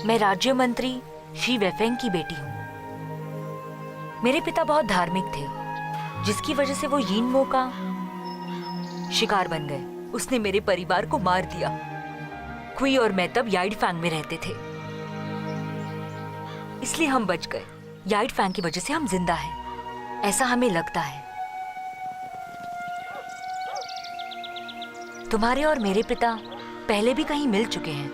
मैं राज्य मंत्री शी वेफेंग की बेटी हूँ। मेरे पिता बहुत धार्मिक थे, जिसकी वजह से वो यिनमो का शिकार बन गए। उसने मेरे परिवार को मार दिया। क्वी और मैं तब याइडफैंग में रहते थे, इसलिए हम बच गए। याइडफैंग की वजह से हम जिंदा हैं, ऐसा हमें लगता है। तुम्हारे और मेरे पिता पहले भी कहीं मिल चुके हैं।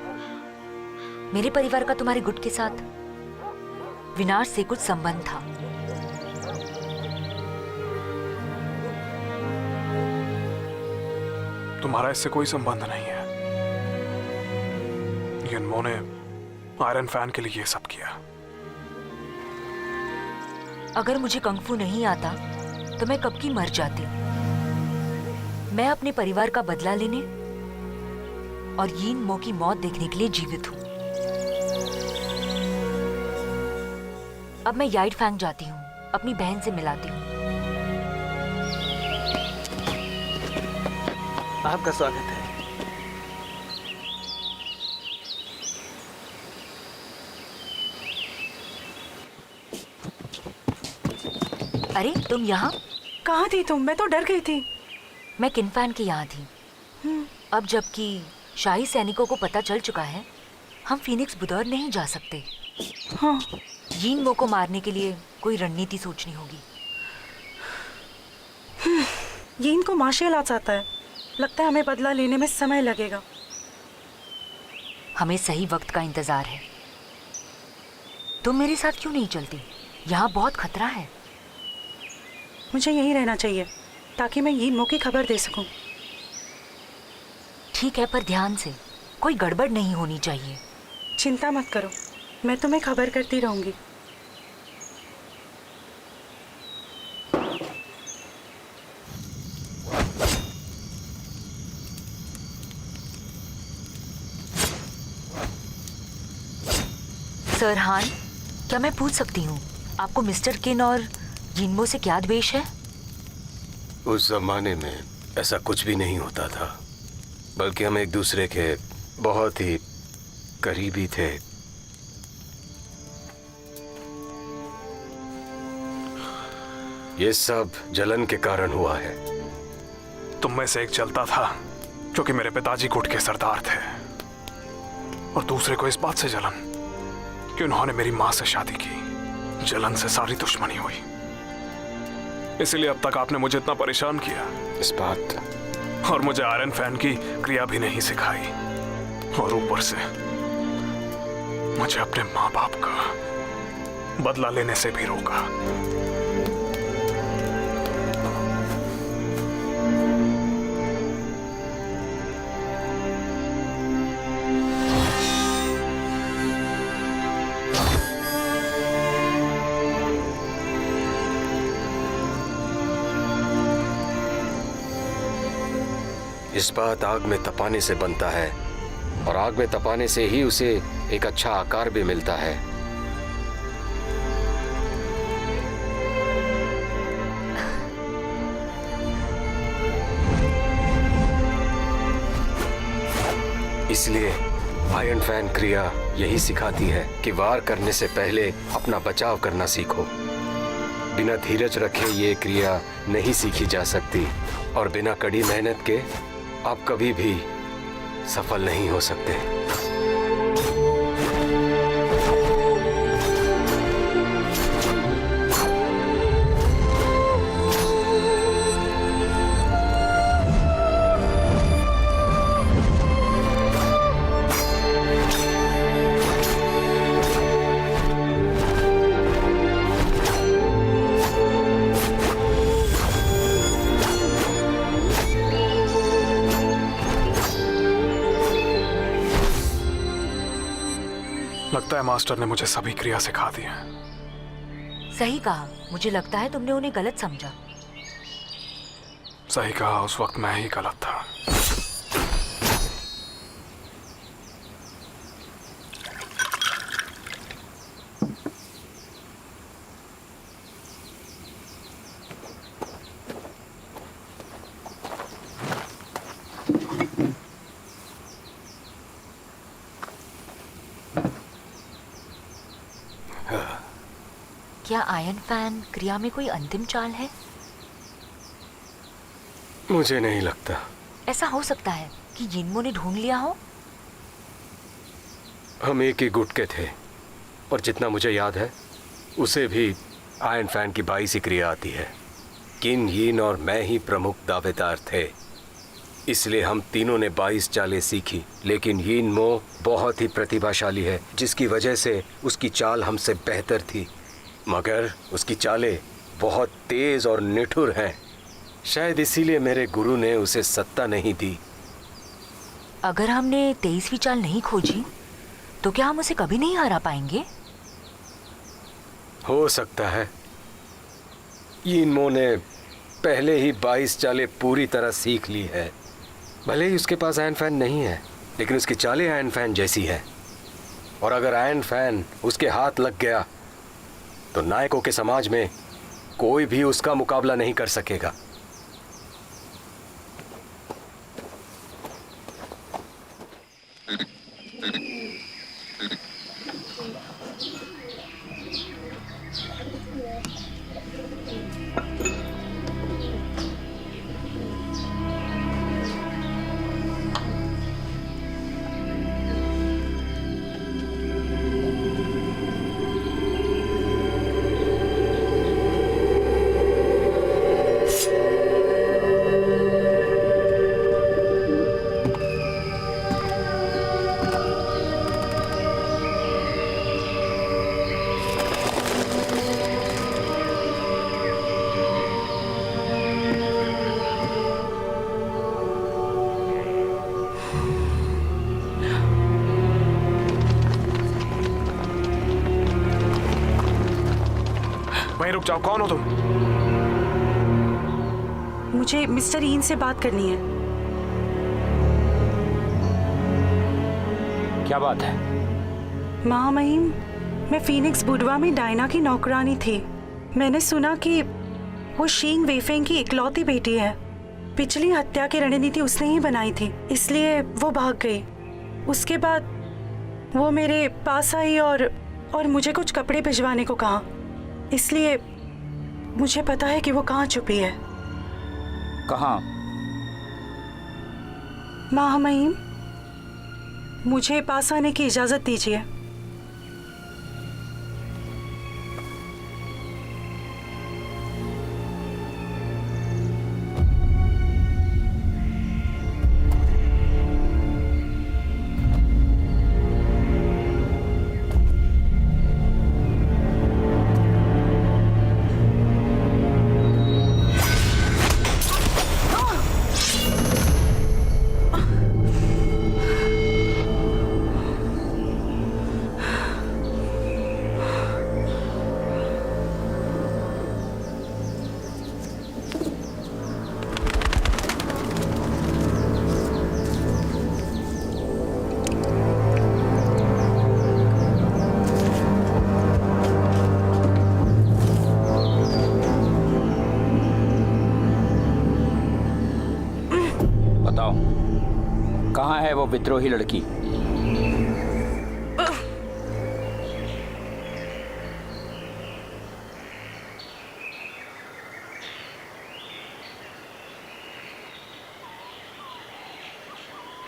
मेरे परिवार का तुम्हारे गुट के साथ विनाश से कुछ संबंध था। तुम्हारा इससे कोई संबंध नहीं है। यिनमो ने आयरन फैन के लिए ये सब किया। अगर मुझे कंगफू नहीं आता तो मैं कब की मर जाती। मैं अपने परिवार का बदला लेने और यिनमो की मौत देखने के लिए जीवित हूँ। अब मैं याइडफैंग जाती हूँ, अपनी बहन से मिलाती हूँ। आपका स्वागत है। अरे तुम यहाँ? कहाँ थी तुम? मैं तो डर गई थी। मैं किनफैन के यहाँ थी। अब जबकि शाही सैनिकों को पता चल चुका है, हम फीनिक्स बुदौर नहीं जा सकते। हाँ। यिनमो को मारने के लिए कोई रणनीति सोचनी होगी। ये इनको मार्शल आर्ट्स आता है। लगता है हमें बदला लेने में समय लगेगा। हमें सही वक्त का इंतजार है। तुम मेरे साथ क्यों नहीं चलती? यहाँ बहुत खतरा है। मुझे यहीं रहना चाहिए ताकि मैं यिनमो की खबर दे सकूं। ठीक है, पर ध्यान से, कोई गड़बड़ नहीं होनी चाहिए। चिंता मत करो, मैं तुम्हें खबर करती रहूंगी। सर हान, क्या मैं पूछ सकती हूँ आपको मिस्टर किन और यिनमो से क्या द्वेष है? उस जमाने में ऐसा कुछ भी नहीं होता था, बल्कि हम एक दूसरे के बहुत ही करीबी थे। ये सब जलन के कारण हुआ है। तुम में से एक जलता था क्योंकि मेरे पिताजी गुट के सरदार थे, और दूसरे को इस बात से जलन कि उन्होंने मेरी मां से शादी की। जलन से सारी दुश्मनी हुई। इसलिए अब तक आपने मुझे इतना परेशान किया। इस बात और मुझे आयरन फैन की क्रिया भी नहीं सिखाई, और ऊपर से मुझे अपने माँ बाप का बदला लेने से भी रोका। इस्पात आग में तपाने से बनता है, और आग में तपाने से ही उसे एक अच्छा आकार भी मिलता है। इसलिए आयरन फैन क्रिया यही सिखाती है कि वार करने से पहले अपना बचाव करना सीखो। बिना धीरज रखे ये क्रिया नहीं सीखी जा सकती, और बिना कड़ी मेहनत के आप कभी भी सफल नहीं हो सकते। लगता है मास्टर ने मुझे सभी क्रिया सिखा दी है। सही कहा, मुझे लगता है तुमने उन्हें गलत समझा। सही कहा, उस वक्त मैं ही गलत था। क्या आयरन फैन क्रिया में कोई अंतिम चाल है? मुझे नहीं लगता। ऐसा हो सकता है कि यिनमो ने ढूंढ लिया हो। हम एक ही गुट के थे और जितना मुझे याद है उसे भी आयरन फैन की 22 क्रिया आती है। किन, यीन और मैं ही प्रमुख दावेदार थे, इसलिए हम तीनों ने 22 चालें सीखी। लेकिन यिनमो बहुत ही प्रतिभाशाली है, जिसकी वजह से उसकी चाल हमसे बेहतर थी, मगर उसकी चालें बहुत तेज और निठुर हैं। शायद इसीलिए मेरे गुरु ने उसे सत्ता नहीं दी। अगर हमने 23वीं चाल नहीं खोजी तो क्या हम उसे कभी नहीं हरा पाएंगे? हो सकता है। यिनमो ने पहले ही 22 चालें पूरी तरह सीख ली है। भले ही उसके पास आयरन फैन नहीं है, लेकिन उसकी चालें आयरन फैन जैसी है। और अगर आयरन फैन उसके हाथ लग गया तो नायकों के समाज में कोई भी उसका मुकाबला नहीं कर सकेगा। वहीं रुक जाओ, कौन हो तुम? मुझे मिस्टर ईन से बात करनी है। क्या बात है? महामहिम, मैं फीनिक्स बुडवा में डायना की नौकरानी थी। मैंने सुना कि वो शींग वेफेंग की इकलौती बेटी है। पिछली हत्या की रणनीति उसने ही बनाई थी, इसलिए वो भाग गई। उसके बाद वो मेरे पास आई और मुझे कुछ कपड़े भिजवाने को कहा। इसलिए मुझे पता है कि वो कहाँ छुपी है। कहाँ? महामहिम, मुझे पास आने की इजाजत दीजिए। कहाँ है वो विद्रोही लड़की?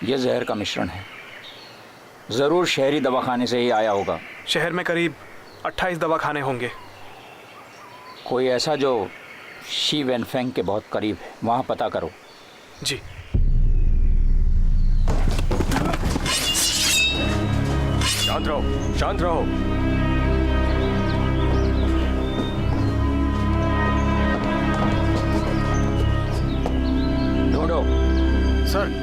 ये जहर का मिश्रण है, जरूर शहरी दवाखाने से ही आया होगा। शहर में करीब 28 दवाखाने होंगे। कोई ऐसा जो शी वेनफेंग के बहुत करीब है, वहां पता करो। जी। शांत रहो, शांत रहो। ढूंढो। सर।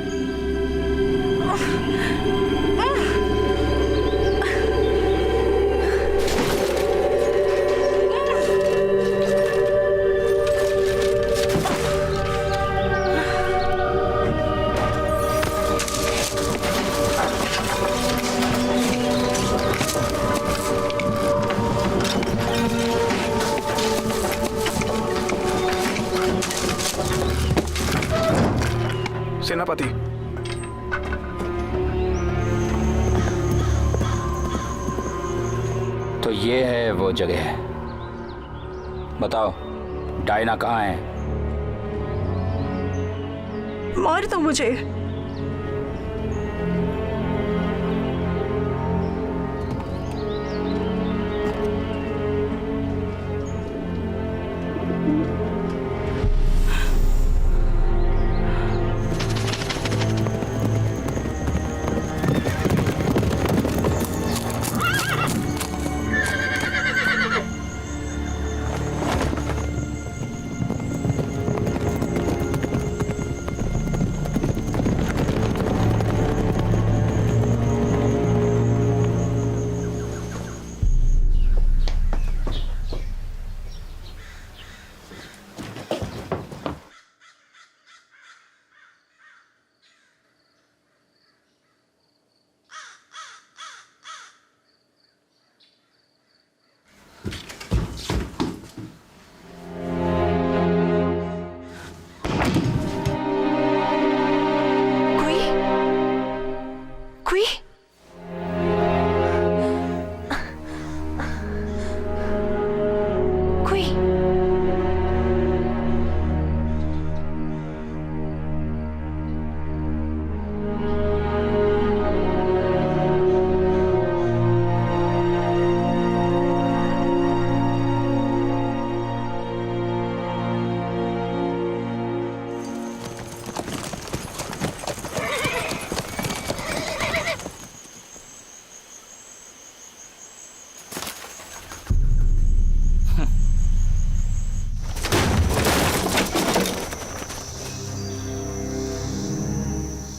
सेनापति। तो ये है वो जगह। बताओ डायना कहाँ है? मार दो मुझे।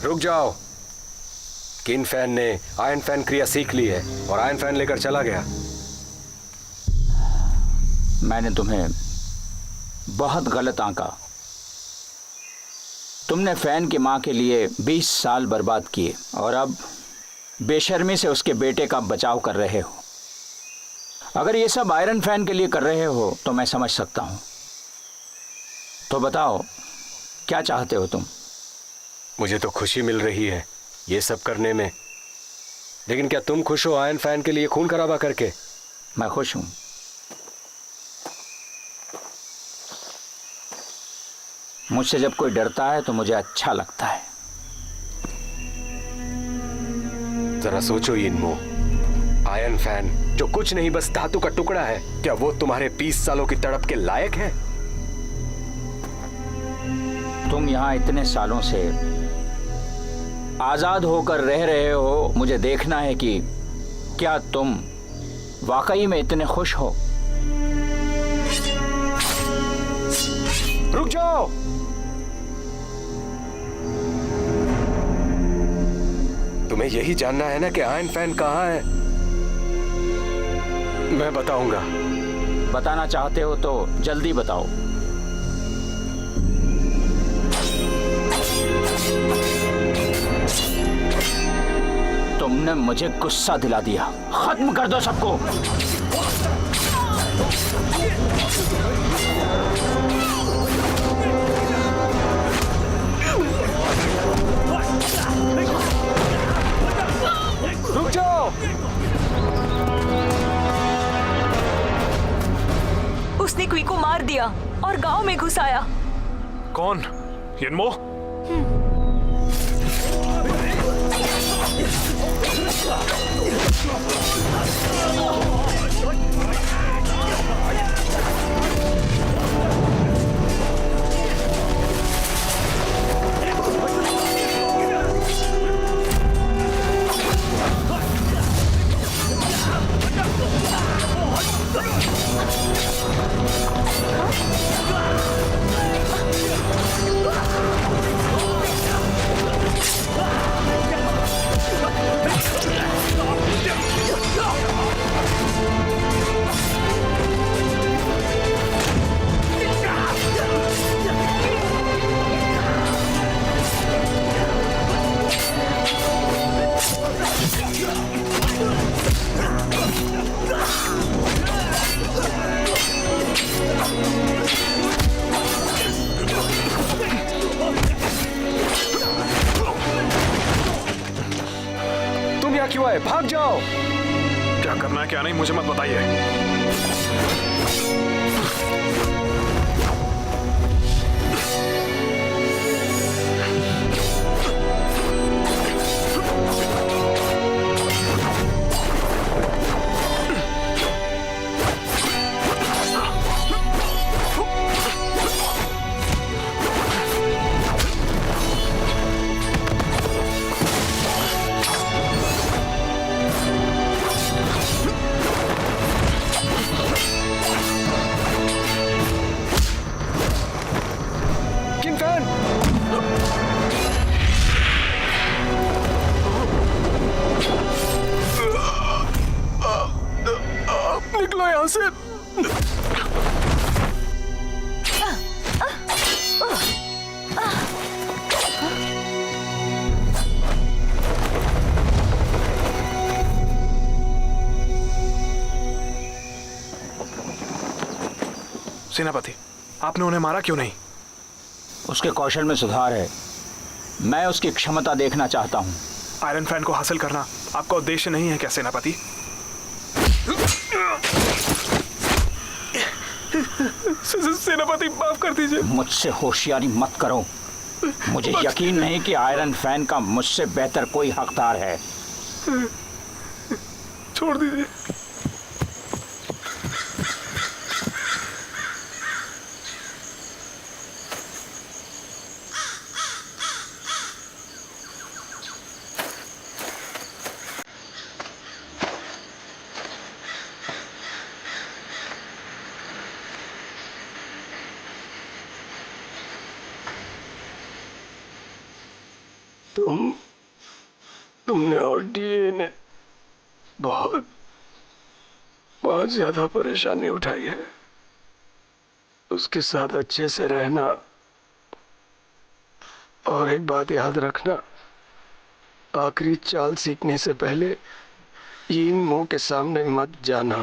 रुक जाओ। किन फैन ने आयरन फैन क्रिया सीख ली है और आयरन फैन लेकर चला गया। मैंने तुम्हें बहुत गलत आंका। तुमने फैन की मां के लिए 20 साल बर्बाद किए और अब बेशर्मी से उसके बेटे का बचाव कर रहे हो। अगर ये सब आयरन फैन के लिए कर रहे हो तो मैं समझ सकता हूं। तो बताओ क्या चाहते हो तुम? मुझे तो खुशी मिल रही है ये सब करने में, लेकिन क्या तुम खुश हो आयरन फैन के लिए खून खराबा करके? मैं खुश हूं। मुझसे जब कोई डरता है तो मुझे अच्छा लगता है। जरा सोचो यिनमो, आयरन फैन जो कुछ नहीं बस धातु का टुकड़ा है, क्या वो तुम्हारे 20 सालों की तड़प के लायक है? तुम यहाँ इतने सालों से आजाद होकर रह रहे हो, मुझे देखना है कि क्या तुम वाकई में इतने खुश हो। रुक जाओ। तुम्हें यही जानना है ना कि आयरन फैन कहाँ है? मैं बताऊंगा। बताना चाहते हो तो जल्दी बताओ। तुमने मुझे गुस्सा दिला दिया। खत्म कर दो सबको। रुक जाओ। उसने क्वी को मार दिया और गांव में घुस आया। कौन? यिनमो? यहाँ क्यों आए? भाग जाओ। क्या करना है क्या नहीं मुझे मत बताइए। किंग फैन, निकलो यहाँ से। सेनापति, आपने उन्हें मारा क्यों नहीं? उसके कौशल में सुधार है, मैं उसकी क्षमता देखना चाहता हूँ। आयरन फैन को हासिल करना आपका उद्देश्य नहीं है क्या सेनापति? सेनापति माफ कर दीजिए। मुझसे होशियारी मत करो। मुझे यकीन नहीं कि आयरन फैन का मुझसे बेहतर कोई हकदार है। छोड़ दीजिए। तुमने और डीए ने बहुत ज्यादा परेशानी उठाई है। उसके साथ अच्छे से रहना, और एक बात याद रखना, आखिरी चाल सीखने से पहले यीन मो के सामने मत जाना।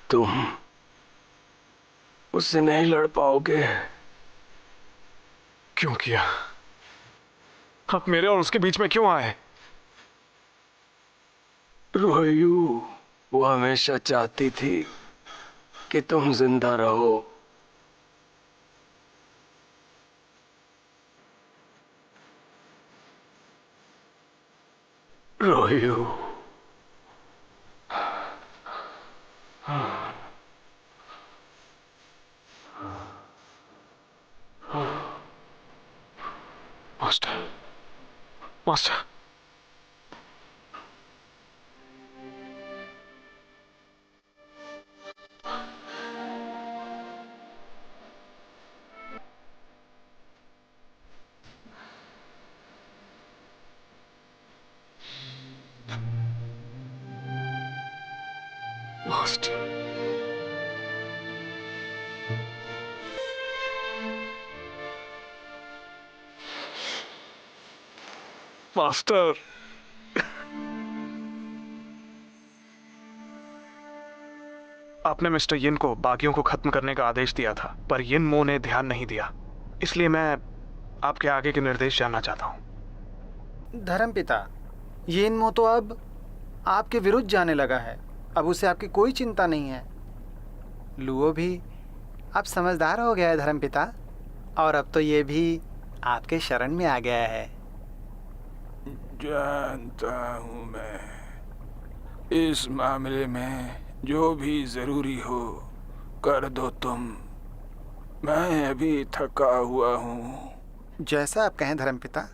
तुम उससे नहीं लड़ पाओगे। क्यों किया? आप मेरे और उसके बीच में क्यों आए? रोयू, वो हमेशा चाहती थी कि तुम जिंदा रहो। रोयू, मास्टर, मास्टर, मास्टर, मास्टर। आपने मिस्टर यिन को बागियों को खत्म करने का आदेश दिया था, पर यिन मो ने ध्यान नहीं दिया। इसलिए मैं आपके आगे के निर्देश जानना चाहता हूँ। धर्मपिता, यीन मो तो अब आपके विरुद्ध जाने लगा है। अब उसे आपकी कोई चिंता नहीं है। लुओ भी अब समझदार हो गया है धर्मपिता, और अब तो ये भी आपके शरण में आ गया है। जानता हूं मैं। इस मामले में जो भी जरूरी हो कर दो तुम। मैं अभी थका हुआ हूँ। जैसा आप कहें धर्मपिता।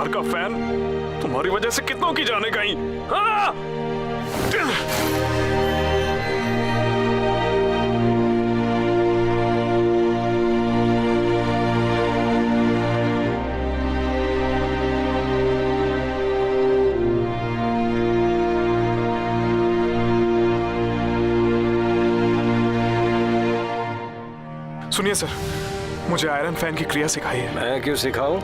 का फैन तुम्हारी वजह से कितनों की जाने गई। हाँ! सुनिए सर, मुझे आयरन फैन की क्रिया सिखाई है। मैं क्यों सिखाऊं?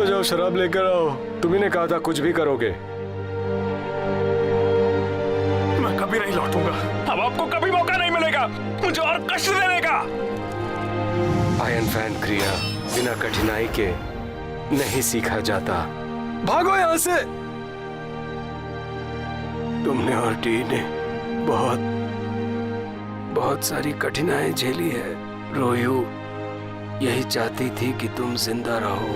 जाओ शराब लेकर आओ। तुम्ही ने कहा था कुछ भी करोगे। मैं कभी नहीं लौटूंगा। अब आपको कभी मौका नहीं मिलेगा मुझे और कष्ट देने का। आयरन फैन क्रिया बिना कठिनाई के नहीं सीखा जाता। भागो यहां से। तुमने और टी ने बहुत सारी कठिनाई झेली है। रोयू यही चाहती थी कि तुम जिंदा रहो।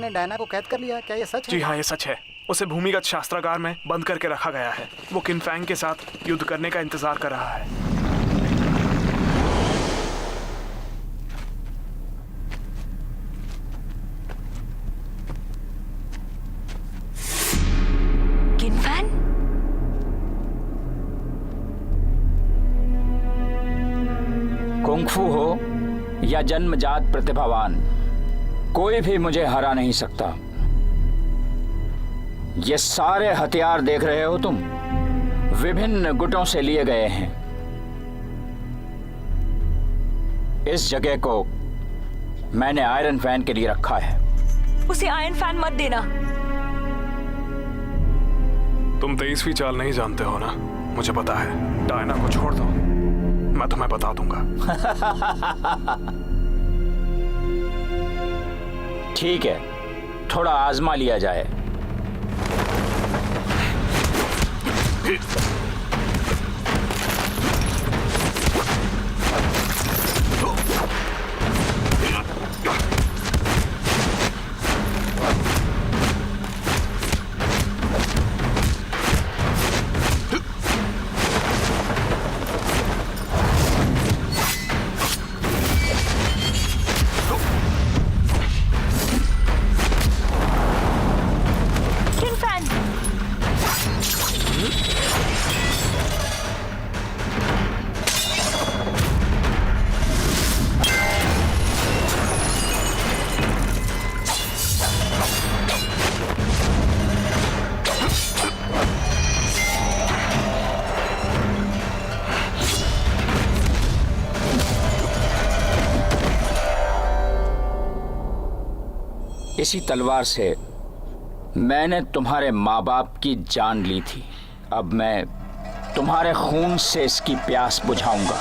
डायना को कैद कर लिया, क्या ये सच है? जी हाँ, ये सच है। उसे भूमिगत शास्त्रागार में बंद करके रखा गया है। वो किन फैंग के साथ युद्ध करने का इंतजार कर रहा है। किन फैंग? कुंग-फू हो या जन्मजात प्रतिभावान, कोई भी मुझे हरा नहीं सकता। ये सारे हथियार देख रहे हो तुम, विभिन्न गुटों से लिए गए हैं। इस जगह को मैंने आयरन फैन के लिए रखा है। उसे आयरन फैन मत देना। तुम 23वीं चाल नहीं जानते हो ना, मुझे पता है। डायना को छोड़ दो, मैं तुम्हें बता दूंगा। ठीक है, थोड़ा आजमा लिया जाए। इसी तलवार से मैंने तुम्हारे माँ बाप की जान ली थी। अब मैं तुम्हारे खून से इसकी प्यास बुझाऊंगा।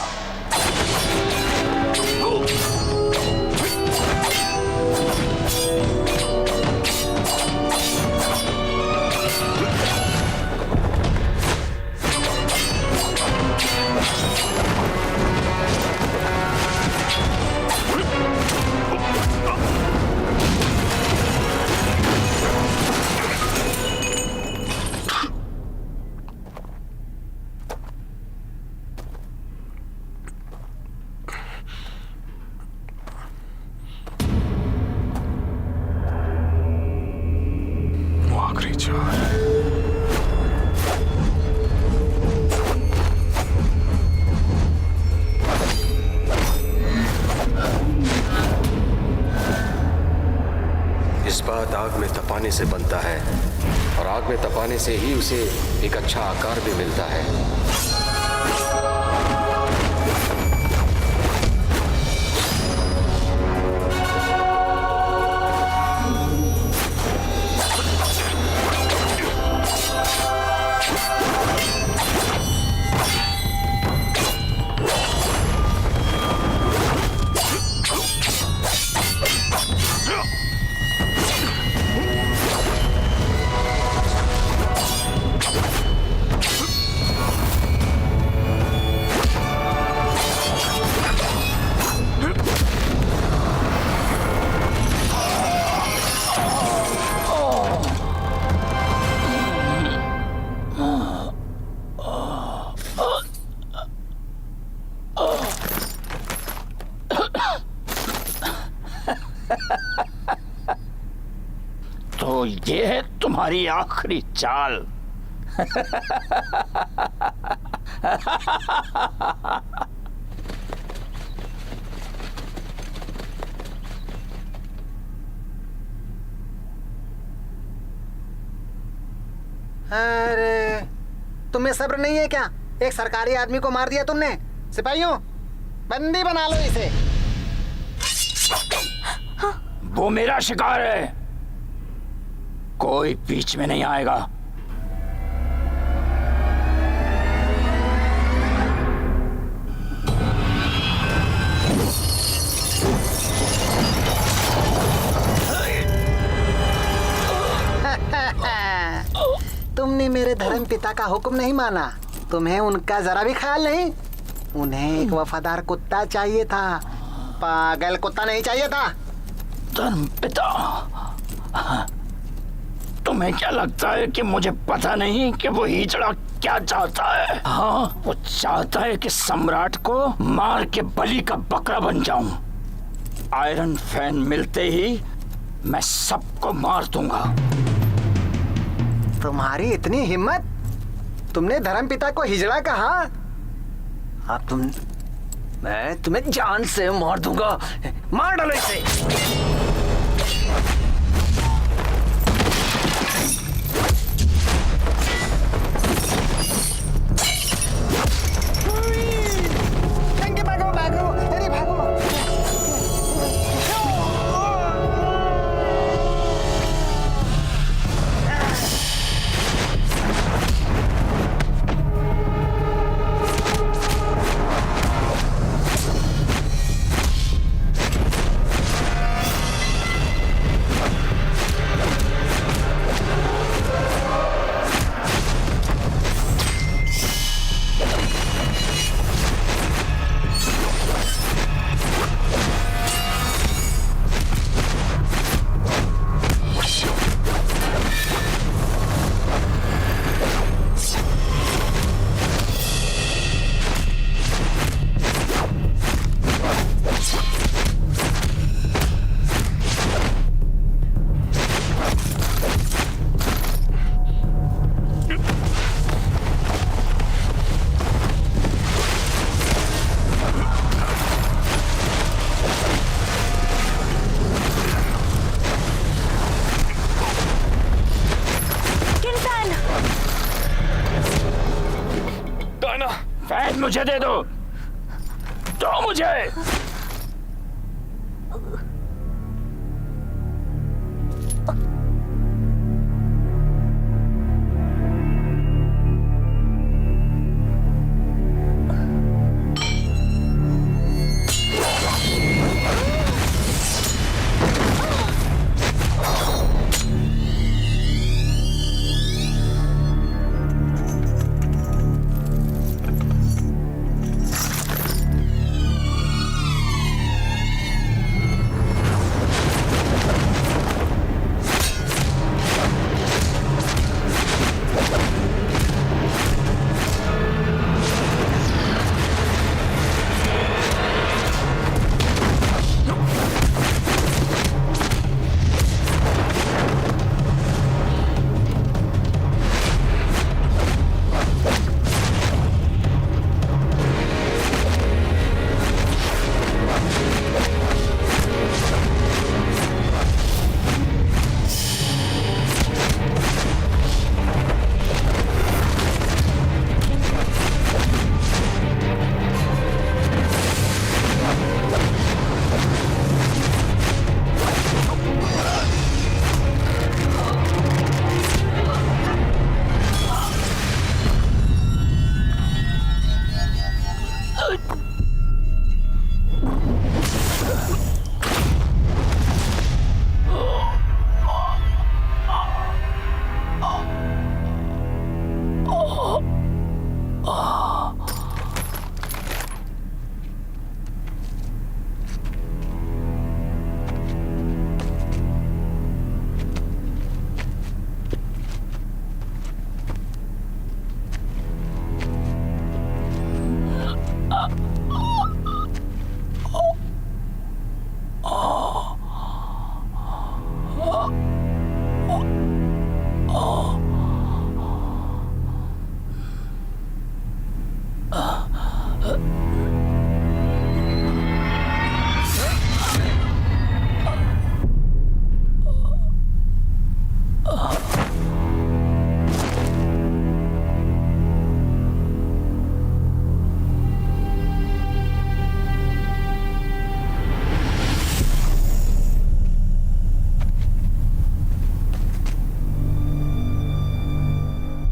तपाने से बनता है और आग में तपाने से ही उसे एक अच्छा आकार भी मिलता है। तो ये है तुम्हारी आखिरी चाल। अरे तुम्हें सब्र नहीं है क्या? एक सरकारी आदमी को मार दिया तुमने। सिपाहियों, बंदी बना लो इसे। वो मेरा शिकार है, कोई बीच में नहीं आएगा। तुमने मेरे धर्म पिता का हुक्म नहीं माना। तुम्हें उनका जरा भी ख्याल नहीं। उन्हें एक वफादार कुत्ता चाहिए था, पागल कुत्ता नहीं चाहिए था। धर्म पिता? तुम्हें क्या लगता है कि मुझे पता नहीं कि वो हिजड़ा क्या चाहता है? हाँ, वो चाहता है कि सम्राट को मार के बलि का बकरा बन जाऊं। आयरन फैन मिलते ही मैं सबको मार दूंगा। तुम्हारी इतनी हिम्मत? तुमने धर्मपिता को हिजड़ा कहा? अब मैं तुम्हें जान से मार दूंगा। मार डालो इसे। भागो भागो, अरे भागो। फैन मुझे दे दो मुझे।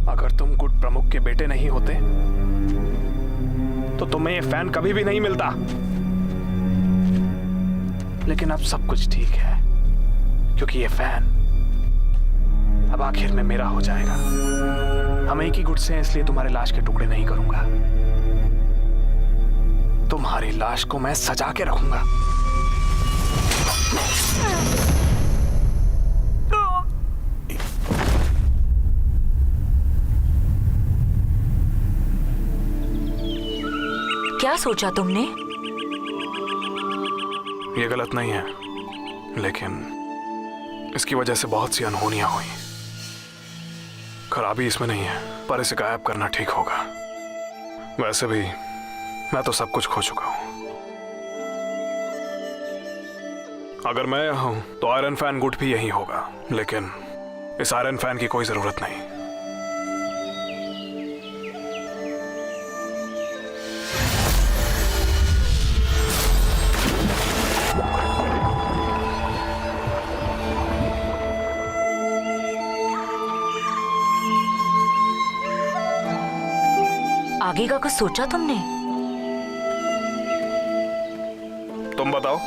अगर तुम गुड प्रमुख के बेटे नहीं होते तो तुम्हें ये फैन कभी भी नहीं मिलता। लेकिन अब सब कुछ ठीक है, क्योंकि ये फैन अब आखिर में मेरा हो जाएगा। हम एक ही गुट से हैं, इसलिए तुम्हारे लाश के टुकड़े नहीं करूंगा। तुम्हारी लाश को मैं सजा के रखूंगा। क्या सोचा तुमने? ये गलत नहीं है, लेकिन इसकी वजह से बहुत सी अनहोनियां हुई। खराबी इसमें नहीं है, पर इसे गायब करना ठीक होगा। वैसे भी मैं तो सब कुछ खो चुका हूं। अगर मैं यहाँ हूं तो आयरन फैन गुट भी यही होगा, लेकिन इस आयरन फैन की कोई जरूरत नहीं। आगे का कुछ सोचा तुमने? तुम बताओ।